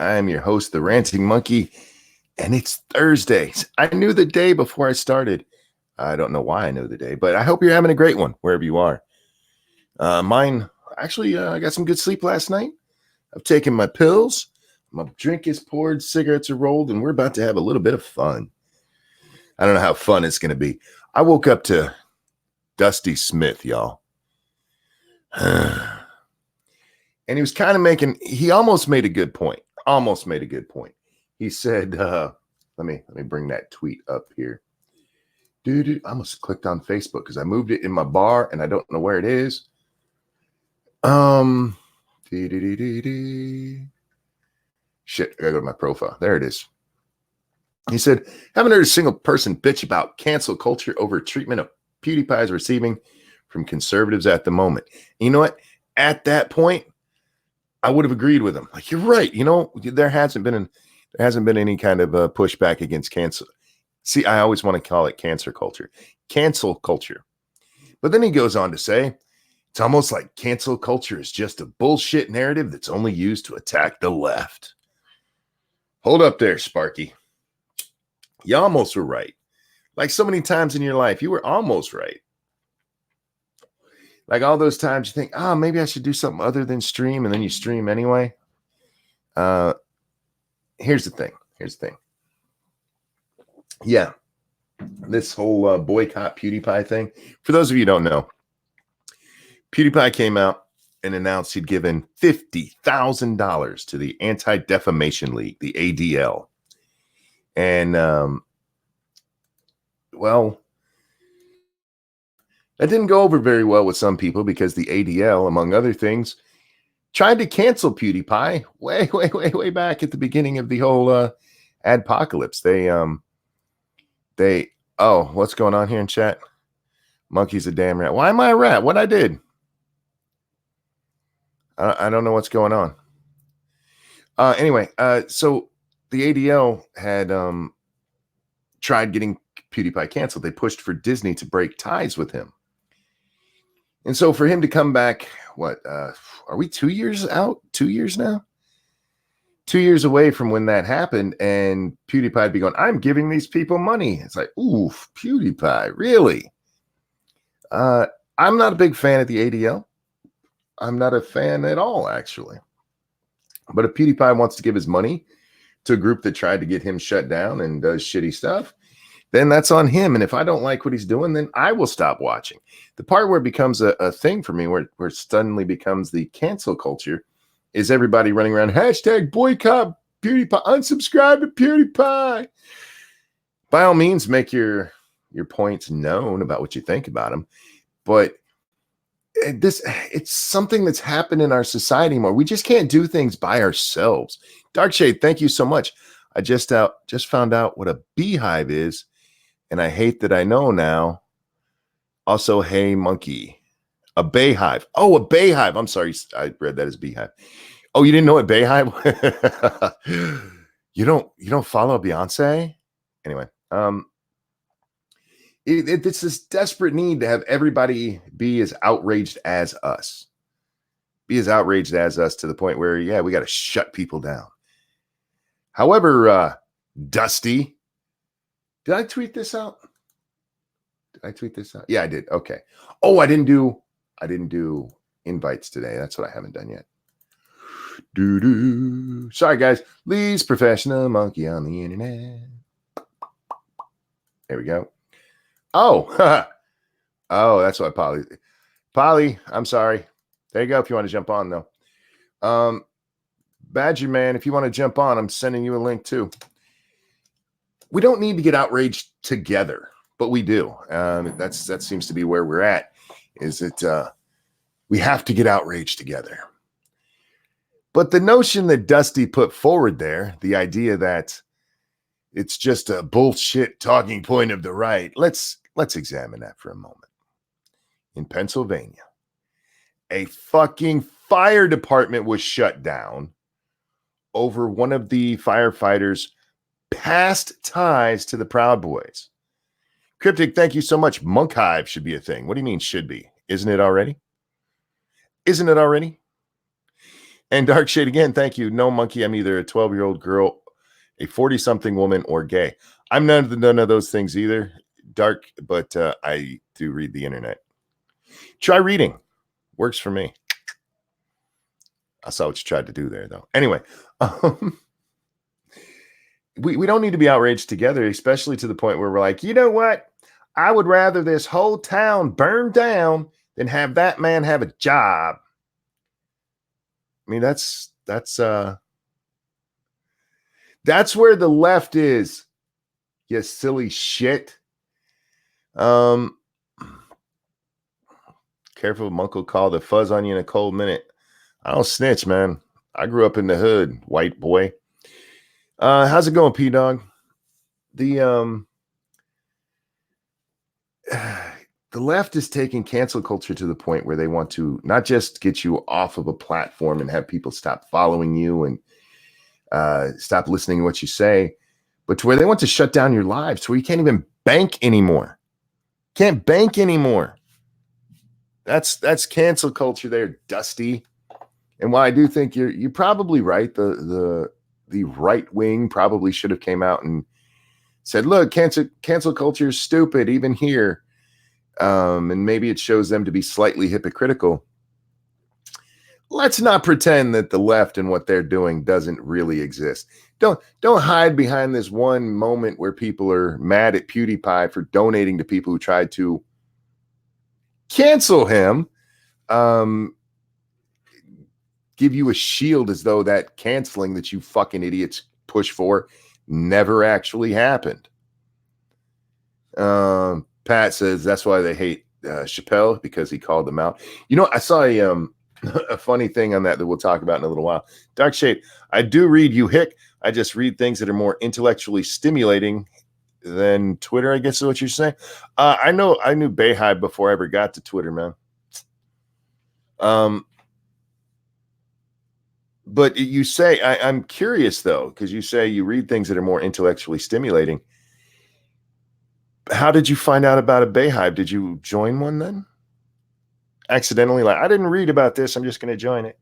I am your host, the Ranting Monkey, and it's Thursday. I knew the day before I started. I don't know why I know the day, but I hope you're having a great one wherever you are. Mine, actually, I got some good sleep last night. I've taken my pills. My drink is poured, cigarettes are rolled, and we're about to have a little bit of fun. I don't know how fun it's going to be. I woke up to Dusty Smith, y'all. And he was kind of he almost made a good point. He said, let me bring that tweet up here. Dude, I almost clicked on Facebook because I moved it in my bar and I don't know where it is. Shit, I gotta go to my profile. There it is. He said, haven't heard a single person bitch about cancel culture over treatment of PewDiePie is receiving from conservatives at the moment. And you know what? At that point, I would have agreed with him. Like, you're right. You know, there hasn't been any kind of pushback against cancel. See, I always want to call it cancel culture. But then he goes on to say, it's almost like cancel culture is just a bullshit narrative that's only used to attack the left. Hold up there, Sparky. You almost were right. Like so many times in your life, you were almost right. Like all those times you think, maybe I should do something other than stream, and then you stream anyway. Here's the thing. Yeah, this whole boycott PewDiePie thing. For those of you who don't know, PewDiePie came out and announced he'd given $50,000 to the Anti-Defamation League, the ADL. And, well, that didn't go over very well with some people because the ADL, among other things, tried to cancel PewDiePie way back at the beginning of the whole adpocalypse. What's going on here in chat? Monkey's a damn rat. Why am I a rat? What I did? I don't know what's going on. Anyway, so the ADL had tried getting PewDiePie canceled. They pushed for Disney to break ties with him. And so for him to come back, are we 2 years out? 2 years now? 2 years away from when that happened, and PewDiePie be going, I'm giving these people money. It's like, oof, PewDiePie, really? I'm not a big fan of the ADL. I'm not a fan at all, actually. But if PewDiePie wants to give his money to a group that tried to get him shut down and does shitty stuff, then that's on him. And if I don't like what he's doing, then I will stop watching. The part where it becomes a thing for me, where it suddenly becomes the cancel culture, is everybody running around, hashtag boycott PewDiePie, unsubscribe to PewDiePie. By all means, make your points known about what you think about him. But it's something that's happened in our society more. We just can't do things by ourselves. Darkshade, thank you so much. I just found out what a beehive is, and I hate that I know now. Also, hey, monkey, a bayhive. Oh, a bayhive. I'm sorry, I read that as beehive. Oh, you didn't know what bayhive? You don't follow Beyonce? Anyway, it's this desperate need to have everybody be as outraged as us. Be as outraged as us to the point where, yeah, we got to shut people down. However, Dusty, did I tweet this out? Yeah, I did. Okay. Oh, I didn't do invites today. That's what I haven't done yet. Sorry, guys. Least professional monkey on the internet. There we go. Oh, oh, that's why Polly, I'm sorry. There you go. If you want to jump on, though. Badger Man, if you want to jump on, I'm sending you a link too. We don't need to get outraged together, but we do. That seems to be where we're at, is that we have to get outraged together. But the notion that Dusty put forward there, the idea that it's just a bullshit talking point of the right, let's examine that for a moment. In Pennsylvania, a fucking fire department was shut down over one of the firefighters' past ties to the Proud Boys. Cryptic, thank you so much. Monk Hive should be a thing. What do you mean should be? Isn't it already? And Dark Shade again, thank you. No monkey, I'm either a 12-year-old girl, a 40-something woman, or gay. I'm none of those things either, Dark, but I do read the internet. Try reading. Works for me. I saw what you tried to do there, though. Anyway, we don't need to be outraged together, especially to the point where we're like, you know what? I would rather this whole town burn down than have that man have a job. I mean, that's where the left is, you silly shit. Careful, Monk will call the fuzz on you in a cold minute. I don't snitch, man. I grew up in the hood, white boy. How's it going, P-Dog? The left is taking cancel culture to the point where they want to not just get you off of a platform and have people stop following you and stop listening to what you say, but to where they want to shut down your lives to where you can't even bank anymore. Can't bank anymore. That's cancel culture there, Dusty. And while I do think you're probably right, the right wing probably should have came out and said, look, cancel culture is stupid, even here. And maybe it shows them to be slightly hypocritical. Let's not pretend that the left and what they're doing doesn't really exist. Don't hide behind this one moment where people are mad at PewDiePie for donating to people who tried to cancel him. Give you a shield as though that canceling that you fucking idiots push for never actually happened. Pat says that's why they hate Chappelle, because he called them out. You know, I saw a funny thing on that we'll talk about in a little while. Dark Shade, I do read you hick. I just read things that are more intellectually stimulating than Twitter, I guess is what you're saying. I knew Bayhive before I ever got to Twitter, man. But you say, I'm curious though, because you say you read things that are more intellectually stimulating. How did you find out about a Bayhive? Did you join one then? Accidentally, like, I didn't read about this, I'm just going to join it.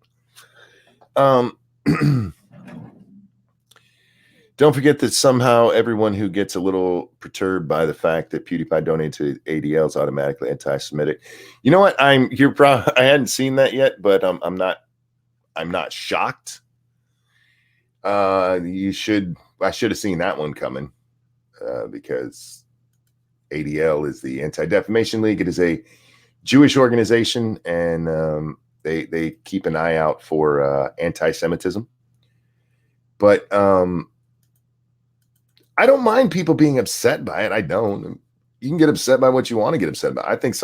Don't forget that somehow everyone who gets a little perturbed by the fact that PewDiePie donated to ADL is automatically anti-Semitic. You know what? I hadn't seen that yet, but I'm not shocked. I should have seen that one coming, because ADL is the Anti-Defamation League. It is a Jewish organization, and they keep an eye out for anti-Semitism. But I don't mind people being upset by it. I don't. You can get upset by what you want to get upset by. I think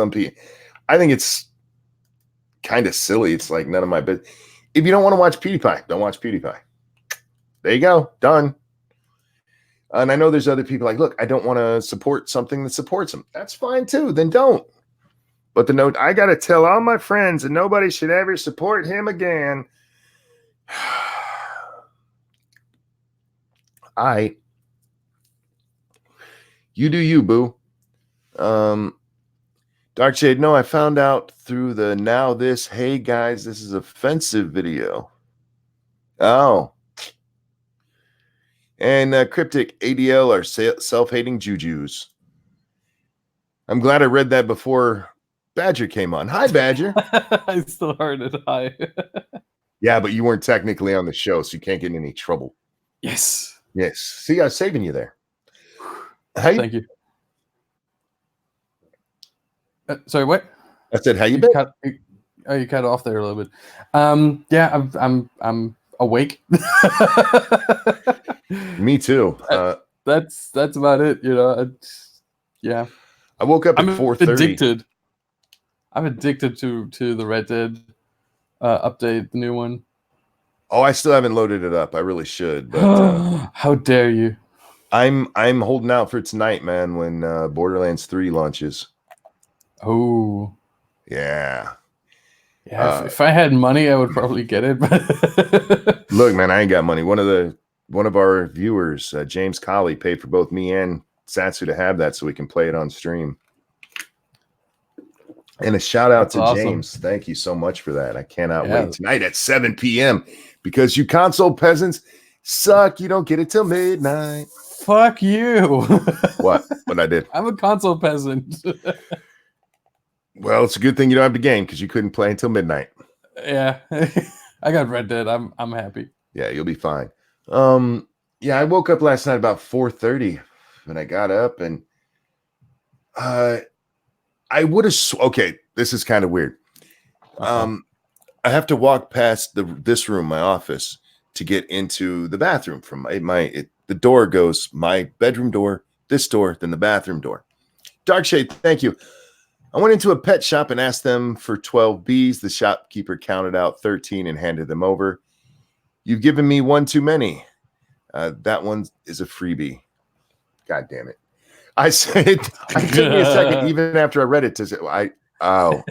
it's kind of silly. It's like none of my business. If you don't want to watch PewDiePie, don't watch PewDiePie. There you go. Done. And I know there's other people like, look, I don't want to support something that supports him. That's fine too. Then don't. But the note, I got to tell all my friends that nobody should ever support him again. You do you, boo. Dark Shade, no, I found out through the now this, hey guys, this is offensive video. Oh. And Cryptic, ADL are self-hating jujus. I'm glad I read that before Badger came on. Hi, Badger. I still heard it. Hi. Yeah, but you weren't technically on the show, so you can't get in any trouble. Yes. Yes. See, I was saving you there. Thank you. Sorry, what? I said, how you been? You cut off there a little bit. Yeah, I'm awake. Me too. That's about it. You know. Yeah. I woke up at 4:30. I'm addicted to the Red Dead update, the new one. Oh, I still haven't loaded it up. I really should. But how dare you? I'm holding out for tonight, man, when Borderlands 3 launches. Oh. Yeah. Yeah, if I had money, I would probably get it. But look, man, I ain't got money. One of our viewers, James Colley, paid for both me and Satsu to have that so we can play it on stream. And a shout out That's to awesome. James. Thank you so much for that. I cannot Yeah. wait tonight at 7 p.m. because you console peasants suck. You don't get it till midnight. Fuck you. What I did? I'm a console peasant. Well, it's a good thing you don't have the game because you couldn't play until midnight. Yeah. I got Red Dead. I'm happy. Yeah, you'll be fine. Yeah, I woke up last night about 4:30 when I got up, and I would have. Okay, this is kind of weird. I have to walk past this room, my office, to get into the bathroom. From the door goes my bedroom door, this door, then the bathroom door. Darkshade, thank you. I went into a pet shop and asked them for 12 bees. The shopkeeper counted out 13 and handed them over. You've given me one too many. That one is a freebie. God damn it. I said it took me a second, even after I read it, to say, I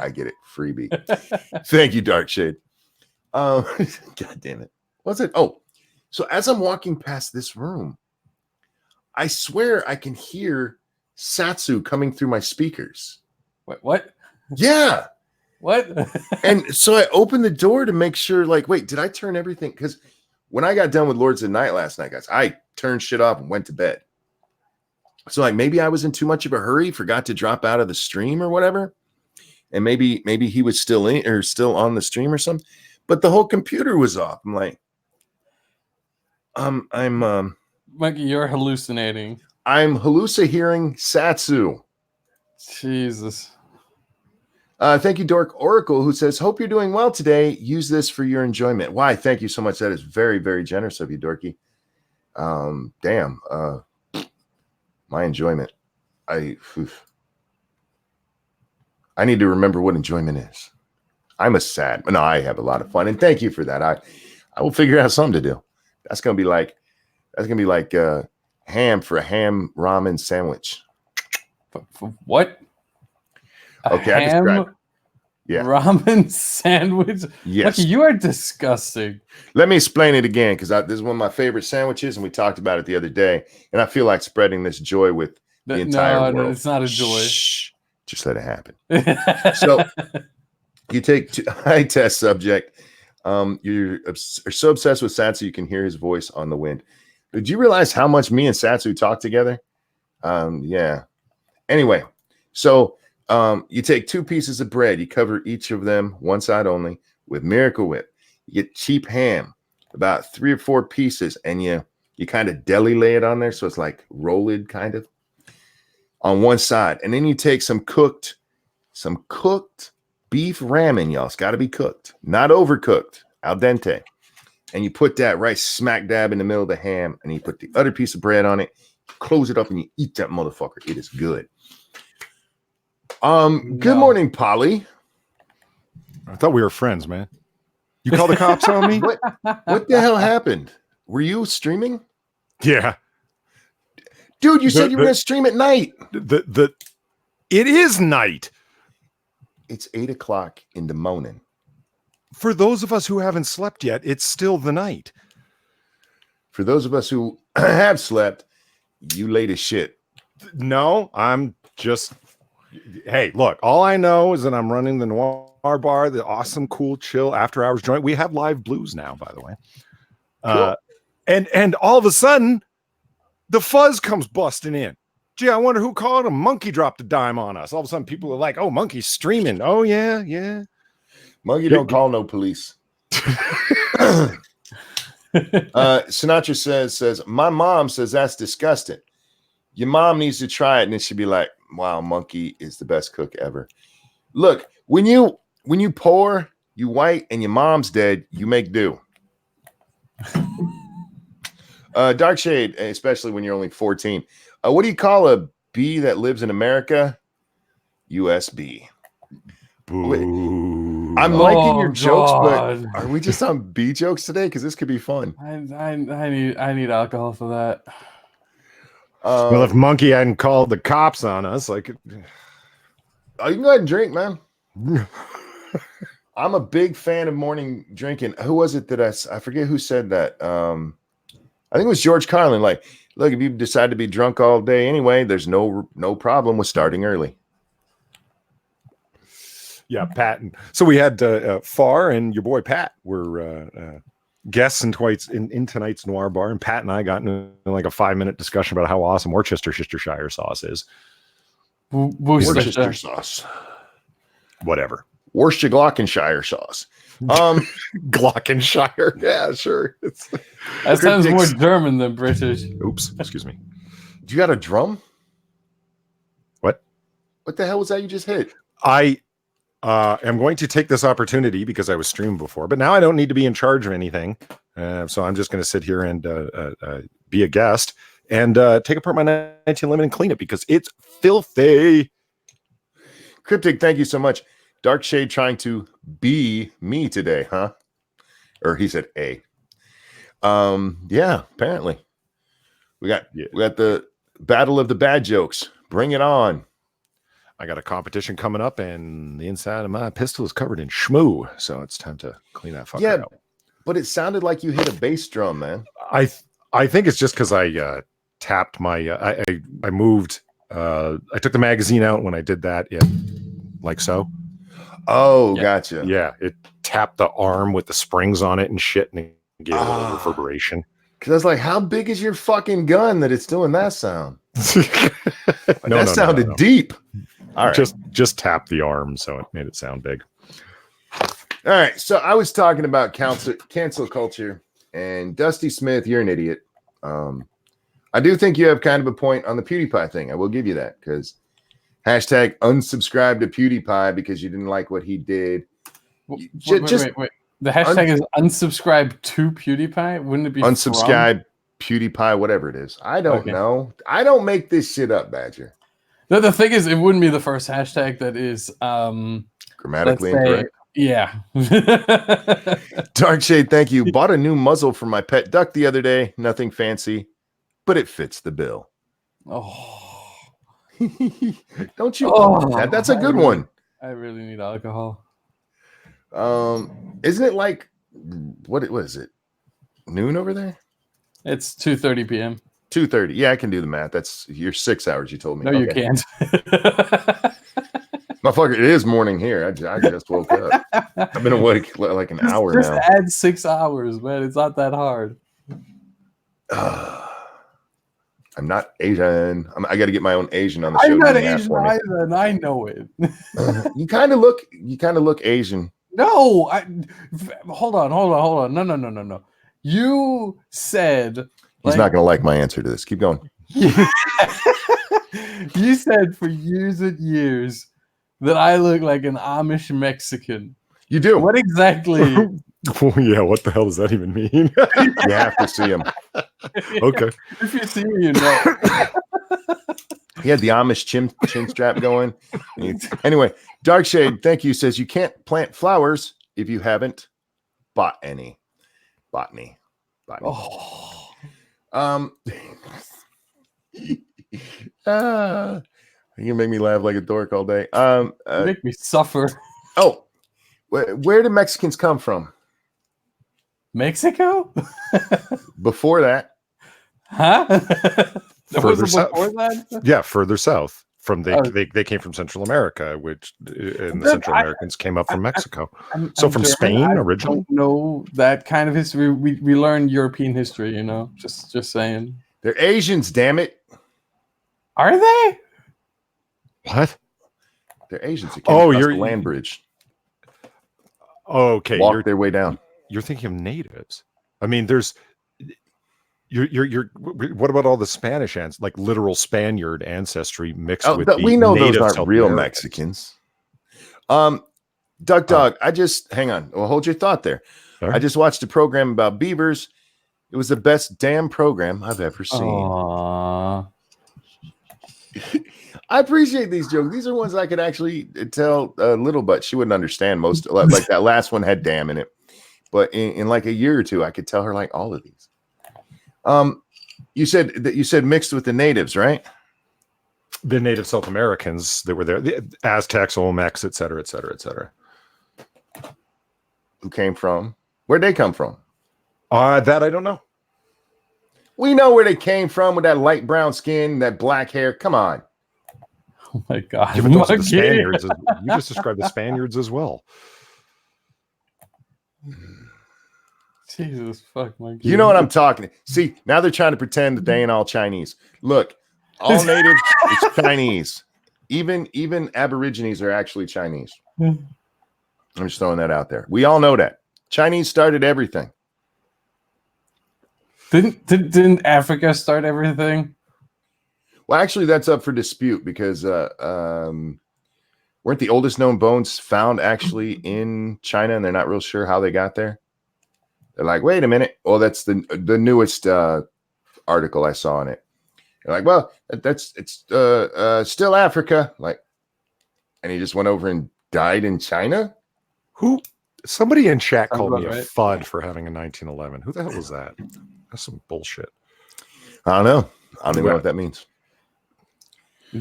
get it. Freebie. Thank you, Darkshade. God damn it. What's it? Oh, so as I'm walking past this room, I swear I can hear Satsu coming through my speakers. What? Yeah. What? And so I opened the door to make sure, like, wait, did I turn everything? Because when I got done with Lords of the Night last night, guys, I turned shit off and went to bed. So like maybe I was in too much of a hurry, forgot to drop out of the stream or whatever. And maybe he was still in or still on the stream or something. But the whole computer was off. I'm like, Mikey, you're hallucinating. I'm hearing Satsu. Jesus. Thank you, Dork Oracle, who says, hope you're doing well today. Use this for your enjoyment. Why? Thank you so much. That is very, very generous of you, Dorky. Damn. My enjoyment. I need to remember what enjoyment is. I'm a sad, no, I have a lot of fun. And thank you for that. I will figure out something to do. That's going to be like ham for a ham ramen sandwich. What? Okay, I described. Yeah. Ramen sandwich? Yes. Lucky, you are disgusting. Let me explain it again, because this is one of my favorite sandwiches, and we talked about it the other day, and I feel like spreading this joy with the entire world. No, it's not a joy. Shh, just let it happen. So you take high test subject. You're so obsessed with Satsu, you can hear his voice on the wind. Did you realize how much me and Satsu talk together? Yeah. Anyway, so you take 2 pieces of bread, you cover each of them one side only with Miracle Whip. You get cheap ham, about 3 or 4 pieces, and you kind of deli lay it on there, so it's like rolled kind of on one side, and then you take some cooked beef ramen, y'all. It's got to be cooked, not overcooked, al dente, and you put that right smack dab in the middle of the ham, and you put the other piece of bread on it, close it up, and you eat that motherfucker. It is good. Good morning, Polly. I thought we were friends, man. You called the cops on me? What the hell happened? Were you streaming? Yeah. Dude, you said you were going to stream at night. It is night. It's 8:00 in the morning. For those of us who haven't slept yet, it's still the night. For those of us who have slept, you late as shit. No, I'm just... Hey, look, all I know is that I'm running the Noir Bar, the awesome, cool, chill after-hours joint. We have live blues now, by the way. Cool. And all of a sudden, the fuzz comes busting in. Gee, I wonder who called him. Monkey dropped a dime on us. All of a sudden, people are like, oh, Monkey's streaming. Oh, yeah. Monkey don't call no police. Sinatra says, my mom says that's disgusting. Your mom needs to try it, and it should be like, wow, Monkey is the best cook ever. Look, when you poor, you white, and your mom's dead, you make do. Dark Shade, especially when you're only 14. What do you call a bee that lives in America? USB. Boo. I'm liking your jokes, but are we just on bee jokes today? Because this could be fun. I need alcohol for that. Well, if Monkey hadn't called the cops on us, like, you can go ahead and drink, man. I'm a big fan of morning drinking. Who was it that I forget who said that? I think it was George Carlin. Like, look, if you decide to be drunk all day anyway, there's no problem with starting early. Yeah, Pat. So we had Far and your boy Pat were guests in tonight's Noir Bar, and Pat and I got into like a 5-minute discussion about how awesome Worcestershire sauce is. Worcestershire sauce. Whatever. Worcestershire sauce. Glockenshire. Yeah, sure. That sounds more German than British. Oops, excuse me. Do you got a drum? What? What the hell was that you just hit? I am going to take this opportunity because I was streamed before, but now I don't need to be in charge of anything. So I'm just going to sit here and be a guest and take apart my 19 lemon and clean it because it's filthy. Cryptic, thank you so much. Dark Shade trying to be me today, huh? Or he said A. Yeah, apparently. We got the battle of the bad jokes. Bring it on. I got a competition coming up, and the inside of my pistol is covered in schmoo, so it's time to clean that fucker out. But it sounded like you hit a bass drum, man. I think it's just because I tapped my I moved I took the magazine out when I did that, like so. Oh, gotcha. Yeah, it tapped the arm with the springs on it and shit, and it gave a little reverberation. Because I was like, how big is your fucking gun that it's doing that sound? That sounded deep. All right. Just tap the arm, so it made it sound big. All right. So I was talking about cancel culture, and Dusty Smith, you're an idiot. I do think you have kind of a point on the PewDiePie thing. I will give you that because hashtag unsubscribe to PewDiePie because you didn't like what he did. Wait. The hashtag is unsubscribe to PewDiePie? Wouldn't it be unsubscribe PewDiePie, whatever it is? I don't know. I don't make this shit up, Badger. No, the thing is, it wouldn't be the first hashtag that is grammatically incorrect. Yeah. Dark Shade, thank you. Bought a new muzzle for my pet duck the other day. Nothing fancy, but it fits the bill. Oh. Don't you? That's a good one. I really need alcohol. Isn't it like what is it? Noon over there? It's 2:30 p.m. 2:30. Yeah, I can do the math. That's your 6 hours. You told me. No, you can't. Motherfucker, it is morning here. I just woke up. I've been awake like an hour just now. Add 6 hours, man. It's not that hard. I'm not Asian. I got to get my own Asian on the show. I'm not Asian either, and I know it. You kind of look Asian. No, hold on. No. You said he's not going to like my answer to this. Keep going. You said for years and years that I look like an Amish Mexican. You do. What exactly? Oh, yeah, what the hell does that even mean? You have to see him. Okay. If you see me, you know. He had the Amish chin strap going. Anyway, Dark Shade, thank you, says you can't plant flowers if you haven't bought any. Botany. Oh. You make me laugh like a dork all day. You make me suffer. Oh, where do Mexicans come from? Mexico? Before that. Huh? Further south. Before that? Yeah, further south. They came from Central America, which and the Central Americans came up from Mexico. I'm from German. Spain originally. I don't know that kind of history. We learn European history, you know. Just saying. They're Asians, damn it. Are they? What? They're Asians. You're the land bridge. Okay, walk their way down. You're thinking of natives. I mean, there's. You're. What about all the Spanish like literal Spaniard ancestry mixed with? We know those aren't real Mexicans. Duck Dog. Hang on. Well, hold your thought there. Sorry? I just watched a program about beavers. It was the best damn program I've ever seen. Aww. I appreciate these jokes. These are ones I could actually tell Little Butt. She wouldn't understand most. Like that last one had damn in it. But in like a year or two, I could tell her like all of these. You said mixed with the natives, right? The native South Americans that were there, the Aztecs, Olmecs, et cetera, et cetera, et cetera. Who came from? Where'd they come from? That I don't know. We know where they came from with that light brown skin, that black hair. Come on. Oh my god. Yeah, but those are the Monkey. Spaniards. You just described the Spaniards as well. Jesus fuck, Monkey. You know what I'm talking. See, now they're trying to pretend that they ain't all Chinese. Look, all native is Chinese. Even Aborigines are actually Chinese. I'm just throwing that out there. We all know that. Chinese started everything. Didn't Africa start everything? Well, actually, that's up for dispute because weren't the oldest known bones found actually in China, and they're not real sure how they got there. They're like, wait a minute. Well, that's the newest article I saw on it. They're like, well, it's still Africa. Like, and he just went over and died in China. Who? Somebody in chat Sounds called me about a right. FUD for having a 1911. Who the hell was that? That's some bullshit. I don't know. I don't even know what that means.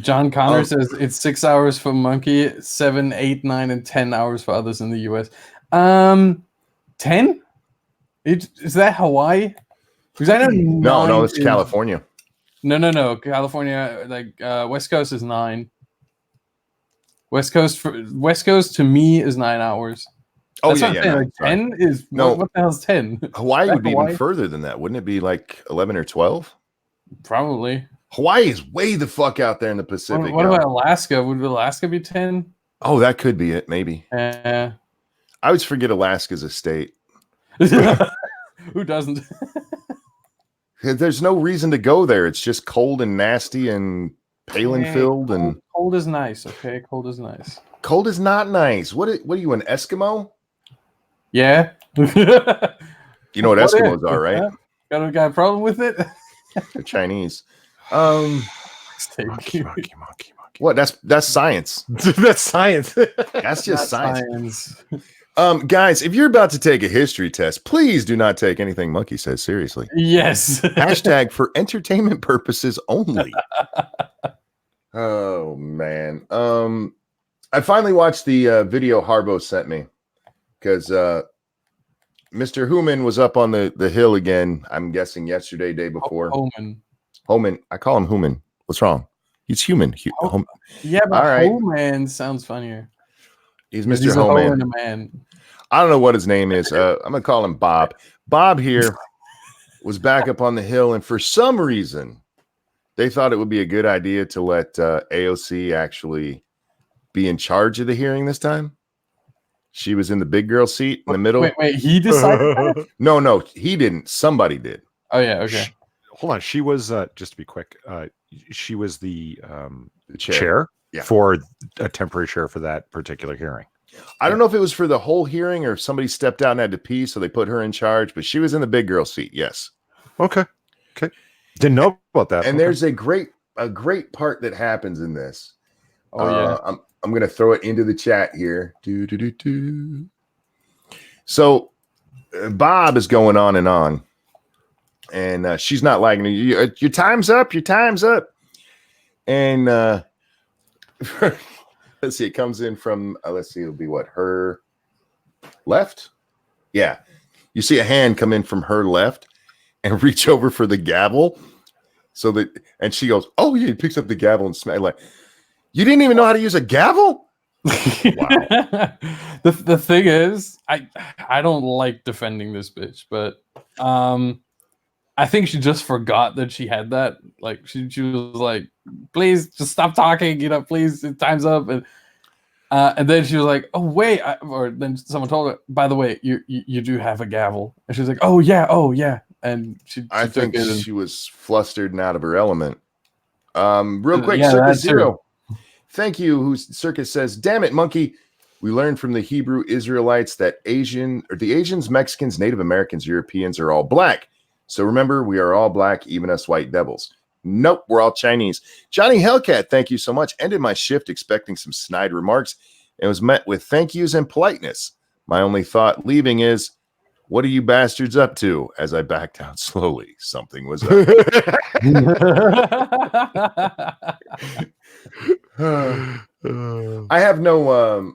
John Connor says it's 6 hours for Monkey, 7, 8, 9, and 10 hours for others in the US. 10? Is that Hawaii? Because I know No, it's California. No. California, like West Coast is 9. West Coast to me is 9 hours. Oh, That's yeah, what I'm yeah. saying. No, Like sorry. 10 is No. what the hell's 10? Hawaii That would be Hawaii? even further than that. Wouldn't it be like 11 or 12? Probably. Hawaii is way the fuck out there in the Pacific. What about Alaska? Would Alaska be 10? Oh, that could be it. Maybe. I always forget Alaska's a state. Who doesn't? There's no reason to go there. It's just cold and nasty and palin filled and cold is nice. Okay, cold is nice. cold is not nice. What are you, an Eskimo? Yeah. You know what Eskimos are, right? Got a problem with it? They're Chinese. Monkey. What? That's science. That's science. That's just science. Science. Guys, if you're about to take a history test, please do not take anything Monkey says seriously. Yes. Hashtag for entertainment purposes only. Oh man. I finally watched the video Harbo sent me because Mr. Human was up on the hill again. I'm guessing yesterday, day before. Homan. I call him Human. What's wrong? He's human. Yeah, but all right. Homan sounds funnier. He's Mr. Homan. A man. I don't know what his name is. I'm gonna call him Bob. Bob here was back up on the hill, and for some reason, they thought it would be a good idea to let AOC actually be in charge of the hearing this time. She was in the big girl seat in the middle. Wait, he decided that? No, he didn't. Somebody did. Oh yeah, okay. Hold on. She was just to be quick. She was the chair. Yeah. For a temporary chair for that particular hearing. I don't know if it was for the whole hearing or if somebody stepped out and had to pee, so they put her in charge. But she was in the big girl seat. Yes. Okay. Didn't know about that. And there's a great part that happens in this. Oh yeah. I'm going to throw it into the chat here. So Bob is going on, and she's not liking it. Your time's up. Your time's up. And let's see. It comes in from. Let's see. It'll be what, her left? Yeah. You see a hand come in from her left and reach over for the gavel. And she goes, "Oh yeah." He picks up the gavel and smack like. You didn't even know how to use a gavel? Wow. The thing is, I don't like defending this bitch, but I think she just forgot that she had that. Like she was like, "Please just stop talking, please, time's up." And then she was like, "Oh wait," or then someone told her, "By the way, you do have a gavel." And she was like, "Oh yeah," and I think she was flustered and out of her element. Real quick, Yeah, Circus Zero. Thank you. Who's Circus says, "Damn it, Monkey. We learned from the Hebrew Israelites that the Asians, Mexicans, Native Americans, Europeans are all black. So remember, we are all black, even us white devils. Nope, we're all Chinese." Johnny Hellcat, thank you so much. Ended my shift expecting some snide remarks and was met with thank yous and politeness. My only thought leaving is, what are you bastards up to? As I backed out slowly, something was up. I have no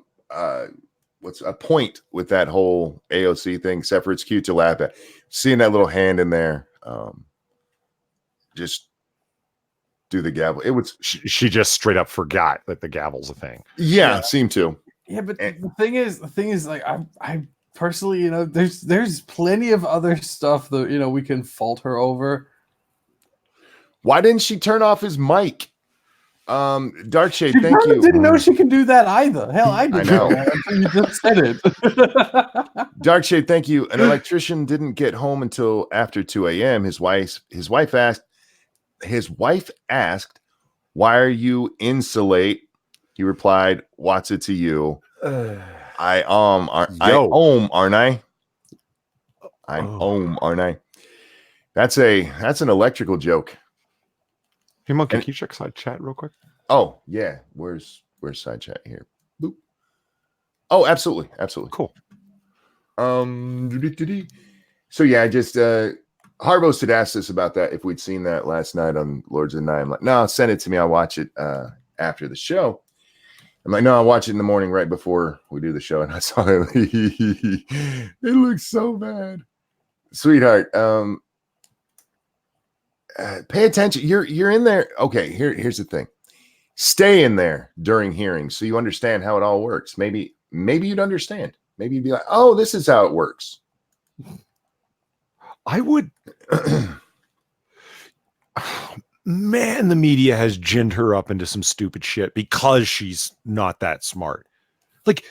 what's a point with that whole AOC thing, except for it's cute to laugh at. Seeing that little hand in there, just do the gavel. It was She just straight up forgot that the gavel's a thing. yeah. Seemed to. Yeah, but And- the thing is, like, I personally, there's plenty of other stuff that we can fault her over. Why didn't she turn off his mic? Darkshade, She thank probably you. didn't know she can do that either. Hell, I didn't know. know until you just said it. Darkshade, thank you. An electrician didn't get home until after 2 a.m. His wife asked, "Why are you insulate?" He replied, "What's it to you?" I aren't I? Aren't I? That's an electrical joke. Hey, Monkey, can you check side chat real quick? Oh yeah, where's side chat here? Boop. Oh, absolutely. Cool. So yeah, I just Harbos had asked us about that if we'd seen that last night on Lords of the Night. I'm like, no, send it to me. I'll watch it after the show. I'm like, no, I'll watch it in the morning right before we do the show. And I saw it. It looks so bad. Sweetheart, pay attention. You're in there. Okay, here's the thing. Stay in there during hearings so you understand how it all works. Maybe you'd understand. Maybe you'd be like, oh, this is how it works. I would. Man, the media has ginned her up into some stupid shit because she's not that smart. Like,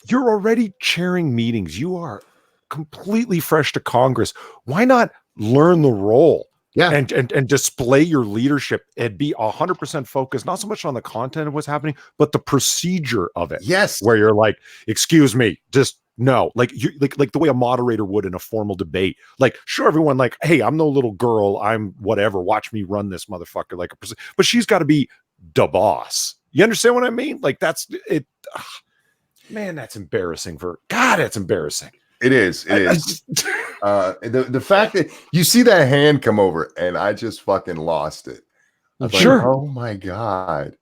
you're already chairing meetings. You are completely fresh to Congress. Why not learn the role? Yeah. And display your leadership and be 100% focused, not so much on the content of what's happening, but the procedure of it. Yes. Where you're like, excuse me, just no, like you like the way a moderator would in a formal debate. Like, sure, everyone like, hey, I'm no little girl, I'm whatever. Watch me run this motherfucker like a person. But she's got to be the boss. You understand what I mean? Like, that's it. Man, that's embarrassing for God. That's embarrassing. It is. The fact that you see that hand come over and I just fucking lost it. I was Sure. like, oh my God.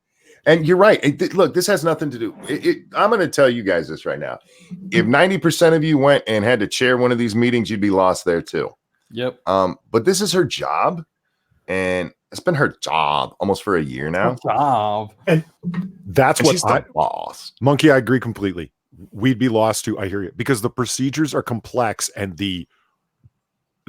And you're right. Look, this has nothing to do. I'm going to tell you guys this right now. If 90% of you went and had to chair one of these meetings, you'd be lost there too. Yep. But this is her job, and it's been her job almost for a year now. And that's And what she's the boss. Monkey, I agree completely. We'd be lost too. I hear you, because the procedures are complex, and the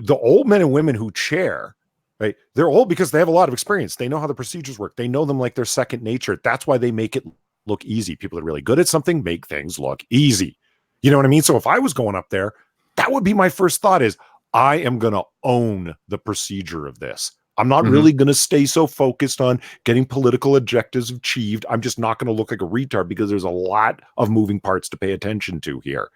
old men and women who chair, right? They're old because they have a lot of experience. They know how the procedures work. They know them like their second nature. That's why they make it look easy. People that are really good at something make things look easy. You know what I mean? So if I was going up there, that would be my first thought is I am going to own the procedure of this. I'm not really going to stay so focused on getting political objectives achieved. I'm just not going to look like a retard because there's a lot of moving parts to pay attention to here.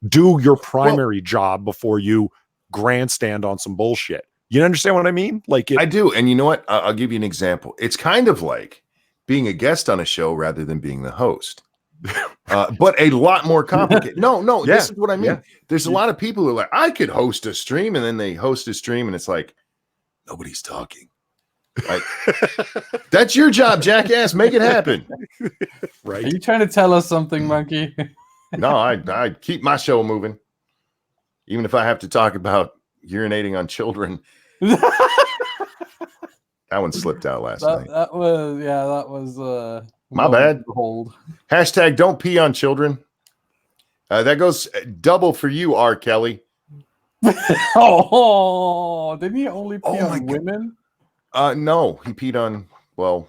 Do your primary job before you grandstand on some bullshit. You understand what I mean? Like, I do. And you know what? I'll give you an example. It's kind of like being a guest on a show rather than being the host. But a lot more complicated. No, this is what I mean. Yeah. There's a lot of people who are like, I could host a stream, and then they host a stream, and it's like, nobody's talking. Like, that's your job, jackass. Make it happen. right. Are you trying to tell us something, Monkey? No, I keep my show moving, even if I have to talk about urinating on children. That one slipped out last night. That was My bad. Hold. Hashtag don't pee on children. That goes double for you, R. Kelly. Oh, didn't he only pee on women? No, he peed on, well,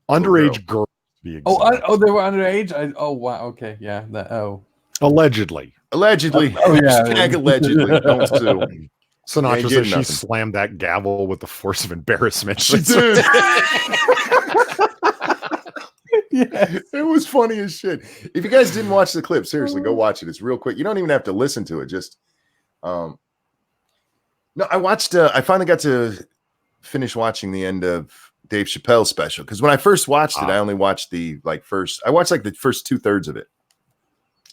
underage girls. They were underage. Oh wow. Okay, yeah. Allegedly. Hashtag allegedly. Don't sue. Sinatra says she slammed that gavel with the force of embarrassment. She did. Yeah, it was funny as shit. If you guys didn't watch the clip, seriously, go watch it. It's real quick. You don't even have to listen to it. Just, no, I watched. I finally got to finish watching the end of Dave Chappelle's special, because when I first watched it, I only watched the first 2/3 of it,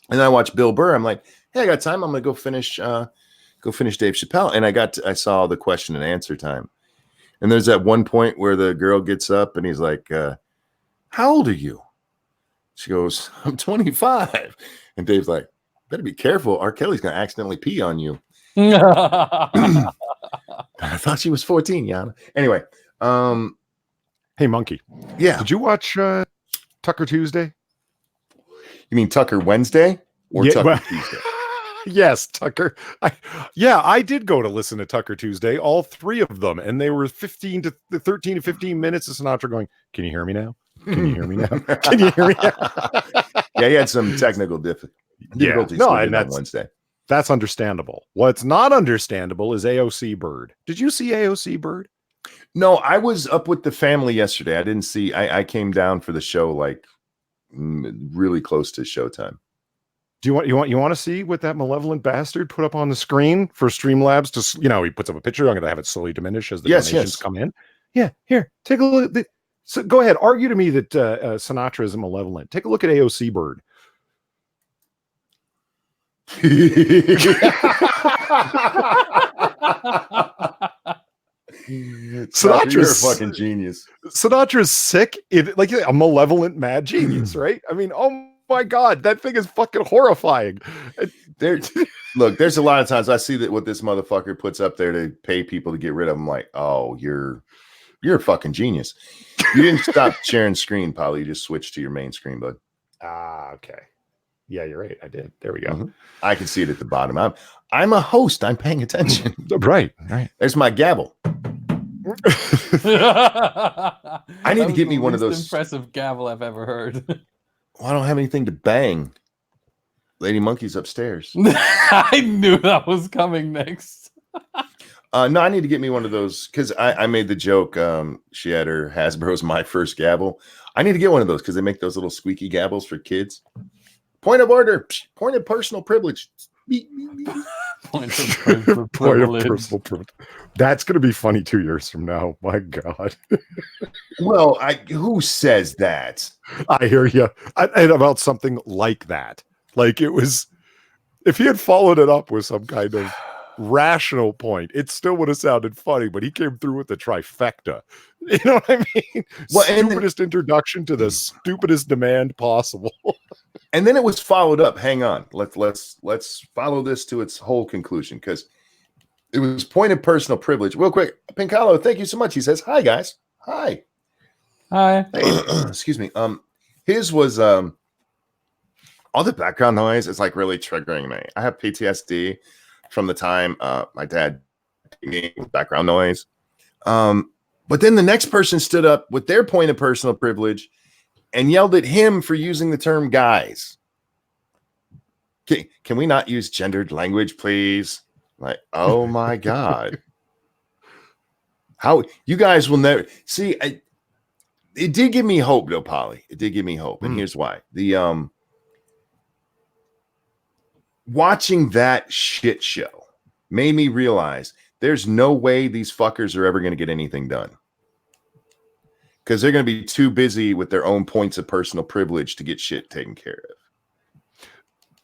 and then I watched Bill Burr. I'm like, hey, I got time. I'm gonna go finish Dave Chappelle, and I saw the question and answer time, and there's that one point where the girl gets up and he's like, how old are you? She goes, I'm 25. And Dave's like, better be careful. R. Kelly's going to accidentally pee on you. I thought she was 14, Yana. Anyway. Hey, Hey, Monkey. Yeah. Did you watch Tucker Tuesday? You mean Tucker Wednesday or Tucker Tuesday? Yes, Tucker. I did go to listen to Tucker Tuesday, all three of them, and they were 13 to 15 minutes of Sinatra going, "Can you hear me now? Can you hear me now? Can you hear me now?" Yeah, he had some technical difficulties on Wednesday. That's understandable. What's not understandable is AOC Bird. Did you see AOC Bird? No, I was up with the family yesterday. I didn't see. I came down for the show like really close to showtime. Do you want to see what that malevolent bastard put up on the screen for Streamlabs? He puts up a picture. I'm going to have it slowly diminish as the donations come in. Yeah, here, take a look. So go ahead, argue to me that Sinatra is malevolent. Take a look at AOC Bird. Sinatra, you're a fucking genius. Sinatra's sick, like a malevolent mad genius, right? I mean, oh my god, that thing is fucking horrifying. Look, there's a lot of times I see that what this motherfucker puts up there to pay people to get rid of him. Like, oh, you're a fucking genius. You didn't stop sharing screen, Polly. You just switched to your main screen, bud. Okay. Yeah, you're right. I did. There we go. Mm-hmm. I can see it at the bottom. I'm a host. I'm paying attention. Right. There's my gavel. I need to get me one of those. Impressive gavel I've ever heard. Well, I don't have anything to bang. Lady Monkey's upstairs. I knew that was coming next. No, I need to get me one of those because I made the joke. She had her Hasbro's My First Gavel. I need to get one of those because they make those little squeaky gavels for kids. Point of order. Point of personal privilege. Point of personal privilege. That's going to be funny 2 years from now. My God. Well, who says that? I hear you. And about something like that. Like it was, if he had followed it up with some kind of rational point, it still would have sounded funny, but he came through with the trifecta. You know what I mean? Well, stupidest introduction to the stupidest demand possible. And then it was followed up. Hang on. Let's follow this to its whole conclusion because it was point of personal privilege. Real quick, Pincalo, thank you so much. He says, "Hi guys." Hi. Hi. Excuse me. His was all the background noise is like really triggering me. I have PTSD from the time my dad gave me background noise. But then the next person stood up with their point of personal privilege and yelled at him for using the term guys. Can we not use gendered language, please? Like, oh my God. How you guys will never see. It did give me hope, though, Polly. It did give me hope. And here's why. The watching that shit show made me realize there's no way these fuckers are ever going to get anything done. Because they're going to be too busy with their own points of personal privilege to get shit taken care of.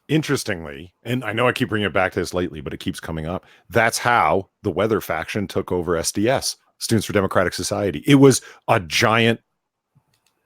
Interestingly, and I know I keep bringing it back to this lately, but it keeps coming up. That's how the Weather faction took over SDS, Students for Democratic Society. It was a giant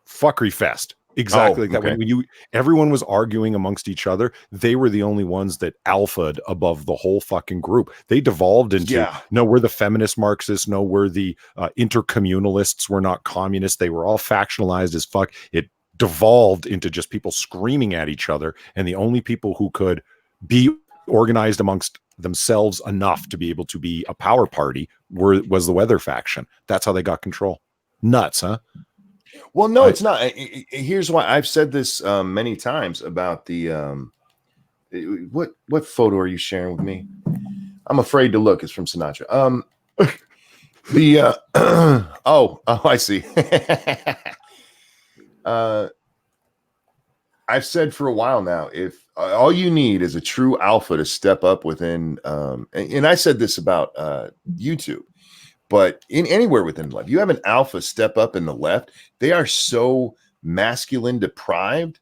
fuckery fest. Exactly like that. Okay. When everyone was arguing amongst each other, they were the only ones that alphaed above the whole fucking group. They devolved into no, we're the feminist Marxists, no, we're the intercommunalists, we're not communists. They were all factionalized as fuck. It devolved into just people screaming at each other, and the only people who could be organized amongst themselves enough to be able to be a power party was the Weather faction. That's how they got control. Nuts, huh? Well, no, it's not. Here's why. I've said this many times about the what photo are you sharing with me? I'm afraid to look. It's from Sinatra. I see. I've said for a while now, if all you need is a true alpha to step up within, and I said this about YouTube. But in anywhere within life, you have an alpha step up in the left. They are so masculine deprived.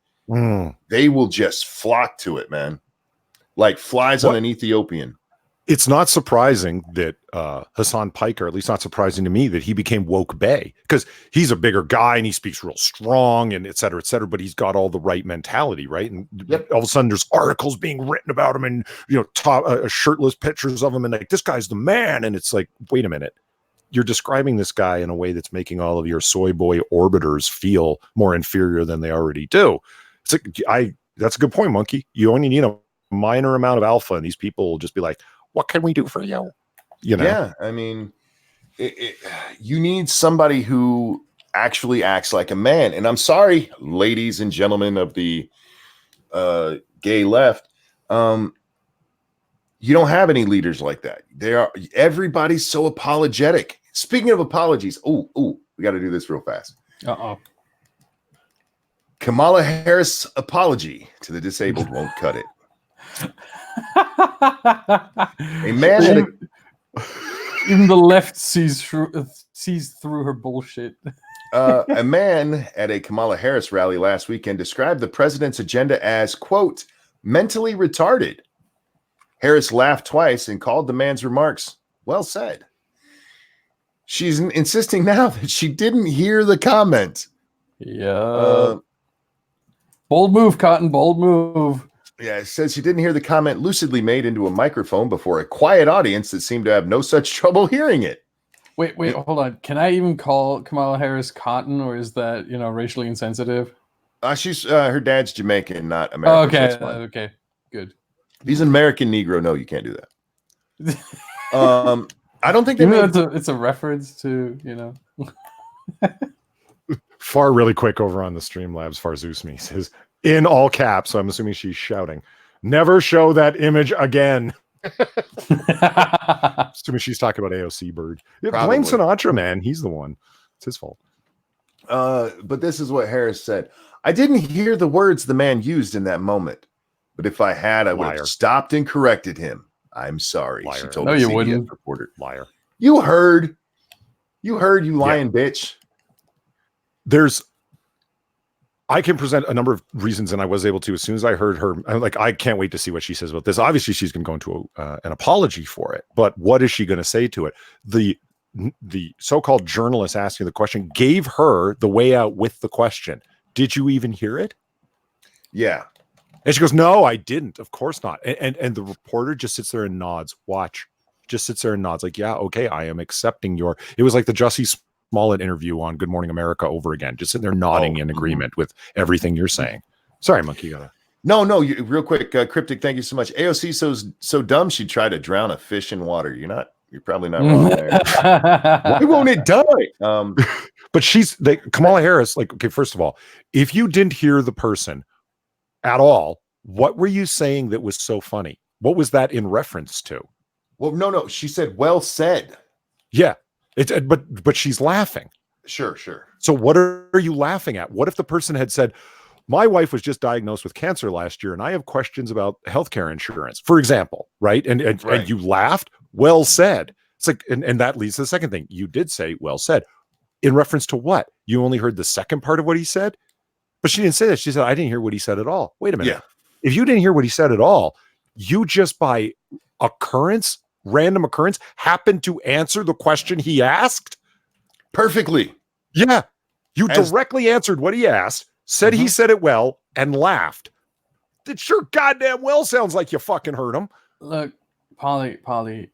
They will just flock to it, man. Like flies on an Ethiopian. It's not surprising that Hassan Piker, at least not surprising to me, that he became woke bae, because he's a bigger guy and he speaks real strong and et cetera, but he's got all the right mentality, right? And all of a sudden there's articles being written about him and, shirtless pictures of him and like, this guy's the man. And it's like, wait a minute. you're describing this guy in a way that's making all of your soy boy orbiters feel more inferior than they already do. That's a good point, Monkey. You only need a minor amount of alpha, and these people will just be like, "What can we do for you?" You know? Yeah, I mean, you need somebody who actually acts like a man. And I'm sorry, ladies and gentlemen of the gay left, you don't have any leaders like that. Everybody's so apologetic. Speaking of apologies, we got to do this real fast. Kamala Harris' apology to the disabled won't cut it. A man at even the left sees through her bullshit. A man at a Kamala Harris rally last weekend described the president's agenda as, quote, mentally retarded. Harris laughed twice and called the man's remarks well said. She's insisting now that she didn't hear the comment. Yeah. Bold move, Cotton. Bold move. Yeah, it says she didn't hear the comment lucidly made into a microphone before a quiet audience that seemed to have no such trouble hearing it. Wait, hold on. Can I even call Kamala Harris Cotton, or is that, racially insensitive? She's her dad's Jamaican, not American. Okay, good. He's an American Negro. No, you can't do that. I don't think it's a reference to, Far really quick over on the Streamlabs, Farzusmi says in all caps, so I'm assuming she's shouting, "Never show that image again." Assuming she's talking about AOC Bird. Yeah, blame Sinatra, man. He's the one. It's his fault. But this is what Harris said. I didn't hear the words the man used in that moment. But if I had, I would have stopped and corrected him. I'm sorry. Liar. She told no, the you CBS wouldn't. reporter. Liar. You heard, you lying bitch. I can present a number of reasons, and I was able to as soon as I heard her. I'm like, I can't wait to see what she says about this. Obviously, she's going to go into an apology for it, but what is she going to say to it? The so-called journalist asking the question gave her the way out with the question. Did you even hear it? Yeah. And she goes, no, I didn't. Of course not. And the reporter just sits there and nods. Watch. Just sits there and nods like, yeah, okay, I am accepting your... It was like the Jussie Smollett interview on Good Morning America over again. Just sitting there nodding in agreement with everything you're saying. Sorry, Monkey. You gotta... No, real quick. Cryptic, thank you so much. AOC so dumb she'd try to drown a fish in water. You're probably not wrong there. Why won't it die? But Kamala Harris, like, okay, first of all, if you didn't hear the person at all, what were you saying that was so funny? What was that in reference to? Well, no. She said, well said. Yeah. But she's laughing. Sure. So what are you laughing at? What if the person had said, my wife was just diagnosed with cancer last year and I have questions about healthcare insurance, for example, right? And you laughed. Well said. It's like, and that leads to the second thing. You did say, well said. In reference to what? You only heard the second part of what he said? But she didn't say that. She said, I didn't hear what he said at all. Wait a minute. Yeah. If you didn't hear what he said at all, you just by random occurrence, happened to answer the question he asked? Perfectly. Yeah. You directly answered what he asked, said he said it well, and laughed. It sure goddamn well sounds like you fucking heard him. Look, Polly,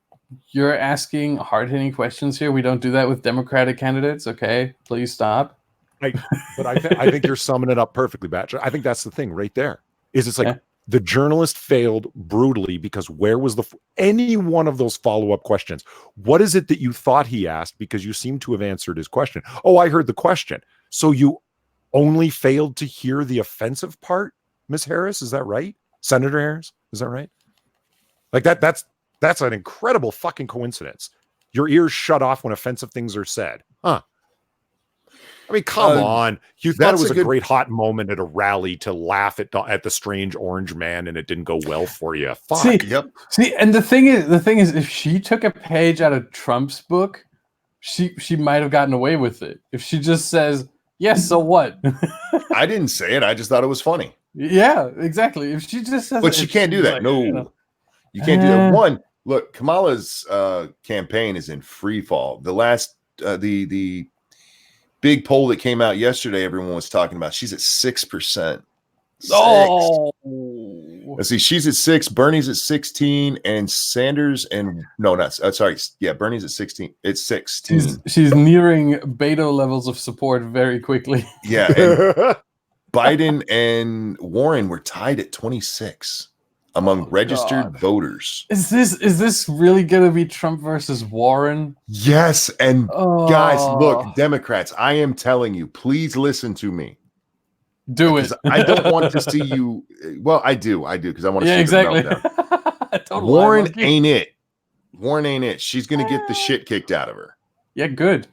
you're asking hard-hitting questions here. We don't do that with Democratic candidates, okay? Please stop. But I think you're summing it up perfectly, Batcher. I think that's the thing right there. It's like the journalist failed brutally because where was any one of those follow-up questions? What is it that you thought he asked because you seem to have answered his question? Oh, I heard the question. So you only failed to hear the offensive part, Miss Harris? Is that right? Senator Harris? Is that right? Like that's an incredible fucking coincidence. Your ears shut off when offensive things are said. Huh. I mean, come on. You thought it was a great hot moment at a rally to laugh at the strange orange man and it didn't go well for you. Fuck. See, and the thing is, if she took a page out of Trump's book, she might have gotten away with it. If she just says, yes, so what? I didn't say it. I just thought it was funny. Yeah, exactly. If she just says but she can't do that. Like, no, you can't do that. One, look, Kamala's campaign is in free fall. The last, the big poll that came out yesterday, everyone was talking about. She's at 6%. Oh, Let's see. She's at 6. Bernie's at 16, and Sanders and no, not sorry. Yeah, Bernie's at 16. It's 16. She's nearing Beto levels of support very quickly. Yeah, and Biden and Warren were tied at 26 among registered voters. Is this really gonna be Trump versus Warren? Yes, and guys, look, Democrats, I am telling you, please listen to me. Do it. I don't want to see you. Well, I do, because I want to see exactly. Warren ain't it. Warren ain't it. She's gonna get the shit kicked out of her. Yeah, good.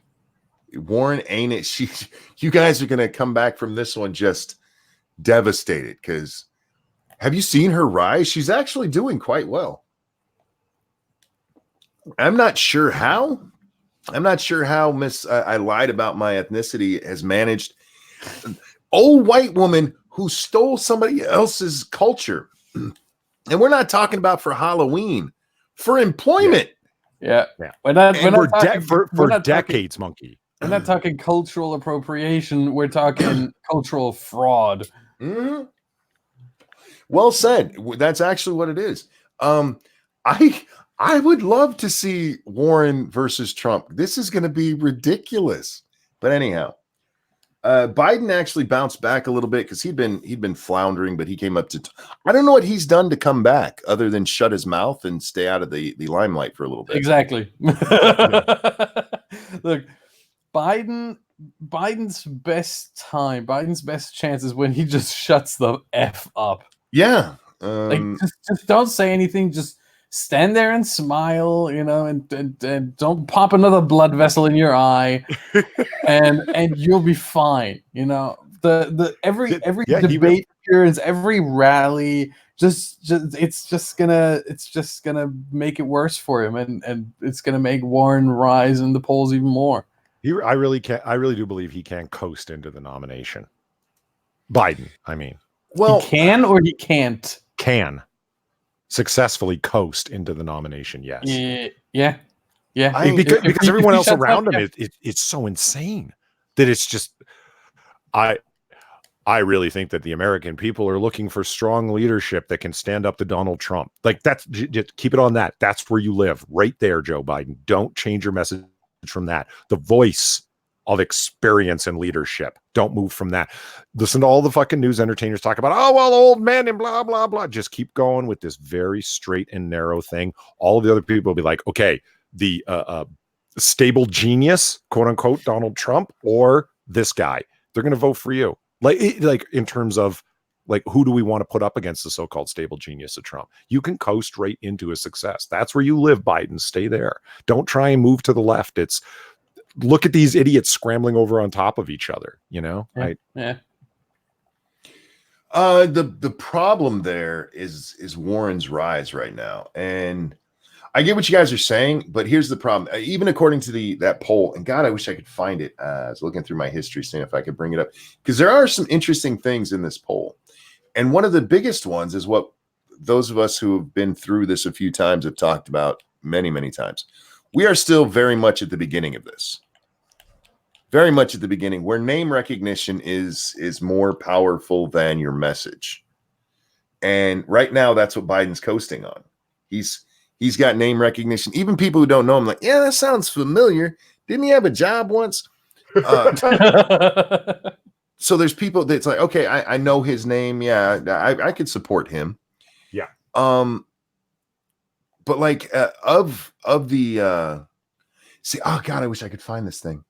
Warren ain't it. You guys are gonna come back from this one just devastated because have you seen her rise? She's actually doing quite well. I'm not sure how Miss I lied about my ethnicity has managed. Old white woman who stole somebody else's culture. And we're not talking about for Halloween, for employment. Yeah. For decades, monkey. We're not talking cultural appropriation. We're talking cultural fraud. Mm-hmm. Well said. That's actually what it is. I would love to see Warren versus Trump. This is going to be ridiculous. But anyhow, Biden actually bounced back a little bit because he'd been floundering, but he came up to. I don't know what he's done to come back other than shut his mouth and stay out of the limelight for a little bit. Exactly. Look, Biden's best chance is when he just shuts the F up. Yeah. Just don't say anything. Just stand there and smile, and don't pop another blood vessel in your eye, and you'll be fine. Every debate appearance, every rally, it's just gonna make it worse for him, and it's gonna make Warren rise in the polls even more. I really do believe he can coast into the nomination. Biden, I mean. Well, he can or he can't. Can successfully coast into the nomination. Yes. Yeah. Because everyone else around him it's so insane that it's just. I really think that the American people are looking for strong leadership that can stand up to Donald Trump. Like that's just keep it on that. That's where you live, right there, Joe Biden. Don't change your message from that. The voice of experience and leadership. Don't move from that. Listen to all the fucking news entertainers talk about, old men and blah, blah, blah. Just keep going with this very straight and narrow thing. All of the other people will be like, okay, the stable genius, quote unquote, Donald Trump, or this guy. They're going to vote for you. Like in terms of like, who do we want to put up against the so-called stable genius of Trump? You can coast right into a success. That's where you live, Biden. Stay there. Don't try and move to the left. It's look at these idiots scrambling over on top of each other, Yeah. The problem there is Warren's rise right now. And I get what you guys are saying, but here's the problem. Even according to that poll, and God, I wish I could find it. I was looking through my history, seeing if I could bring it up, because there are some interesting things in this poll. And one of the biggest ones is what those of us who have been through this a few times have talked about many, many times. We are still very much at the beginning of this. Very much at the beginning, where name recognition is more powerful than your message. And right now, that's what Biden's coasting on. He's got name recognition. Even people who don't know him, like, yeah, that sounds familiar. Didn't he have a job once? So there's people that's like, okay, I know his name. Yeah, I could support him. Yeah. But like of the see, oh God, I wish I could find this thing.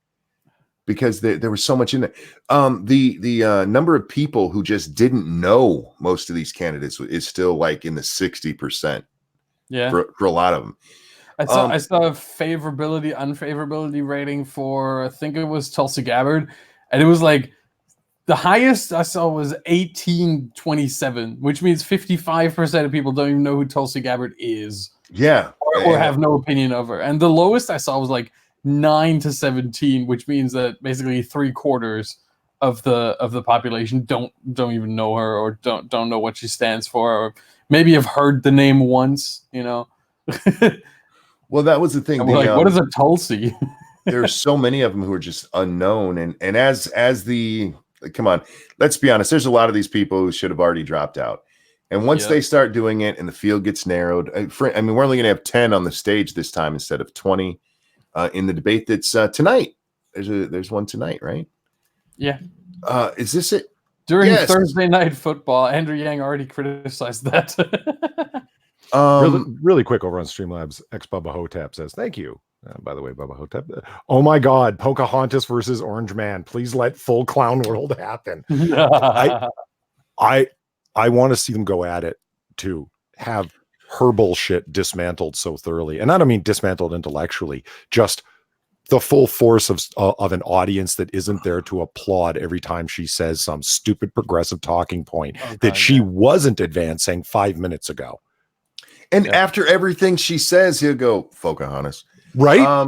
Because there was so much in there. The number of people who just didn't know most of these candidates is still like in the 60%. Yeah, for a lot of them. I saw a favorability, unfavorability rating for, I think it was Tulsi Gabbard, and it was like the highest I saw was 1827, which means 55% of people don't even know who Tulsi Gabbard is. Yeah, or have no opinion of her. And the lowest I saw was like 9 to 17, which means that basically 3/4 of the population don't even know her, or don't know what she stands for, or maybe have heard the name once. Well, that was the thing. What is a Tulsi? There's so many of them who are just unknown, and as the come on, let's be honest. There's a lot of these people who should have already dropped out. And once they start doing it and the field gets narrowed, I mean, we're only going to have 10 on the stage this time instead of 20 in the debate that's tonight. There's one tonight, right? Yeah. Is this it? During Thursday Night Football, Andrew Yang already criticized that. Really quick over on Streamlabs, Bubba Hotep says, thank you. By the way, Bubba Hotep. Oh my God, Pocahontas versus Orange Man. Please let full clown world happen. I want to see them go at it to have her bullshit dismantled so thoroughly. And I don't mean dismantled intellectually, just the full force of an audience that isn't there to applaud every time she says some stupid progressive talking point that she wasn't advancing 5 minutes ago. And after everything she says, he'll go, Pocahontas. Right?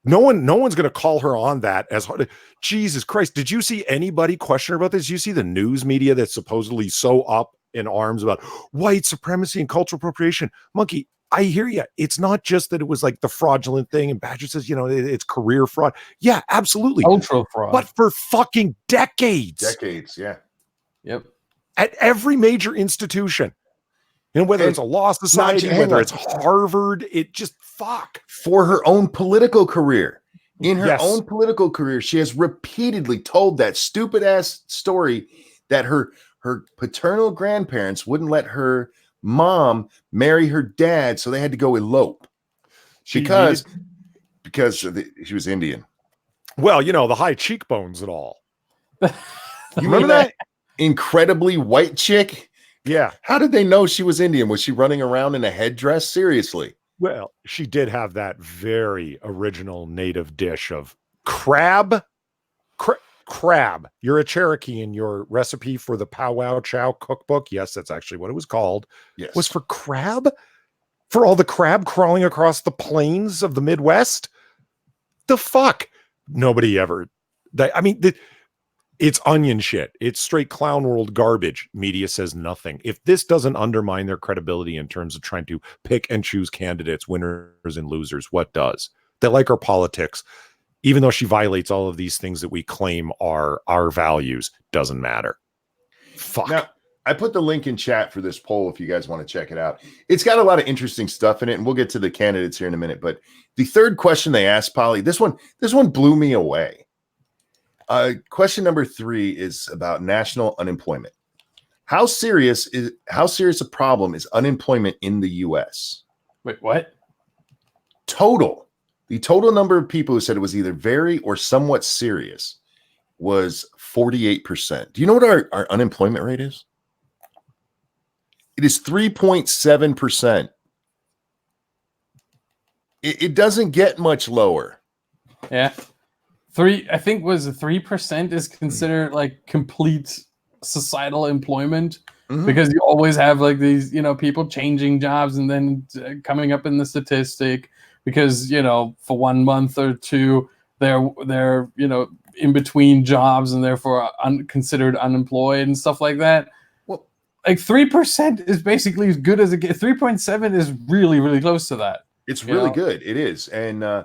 No one's going to call her on that as hard. Jesus Christ. Did you see anybody question her about this? You see the news media that's supposedly so up in arms about white supremacy and cultural appropriation. Monkey, I hear you. It's not just that it was like the fraudulent thing. And Badger says, it's career fraud. Yeah, absolutely. Cultural fraud. But for fucking decades. Decades, yeah. Yep. At every major institution. Whether it's a law society, whether it's Harvard, it just fuck. For her own political career. In her own political career, she has repeatedly told that stupid ass story that her paternal grandparents wouldn't let her mom marry her dad, so they had to go elope because she was Indian. Well, the high cheekbones and all. You remember that incredibly white chick? Yeah. How did they know she was Indian? Was she running around in a headdress? Seriously. Well, she did have that very original native dish of crab. Crab. You're a Cherokee, and your recipe for the powwow chow cookbook, yes, that's actually what it was called, was for crab? For all the crab crawling across the plains of the Midwest? The fuck? Nobody ever... It's onion shit. It's straight clown world garbage. Media says nothing. If this doesn't undermine their credibility in terms of trying to pick and choose candidates, winners and losers, what does? They like our politics. Even though she violates all of these things that we claim are our values, doesn't matter. Fuck. Now, I put the link in chat for this poll if you guys want to check it out. It's got a lot of interesting stuff in it, and we'll get to the candidates here in a minute. But the third question they asked, Polly, this one blew me away. Question number 3 is about national unemployment. How serious a problem is unemployment in the U.S.? Wait, what? The total number of people who said it was either very or somewhat serious was 48%. Do you know what our unemployment rate is? It is 3.7%. It doesn't get much lower. Yeah. 3% is considered like complete societal employment because you always have like these, people changing jobs and then coming up in the statistic because, for 1 month or two, they're in between jobs and therefore considered unemployed and stuff like that. Well, like 3% is basically as good as it gets. 3.7 is really, really close to that. It's really good. It is. And,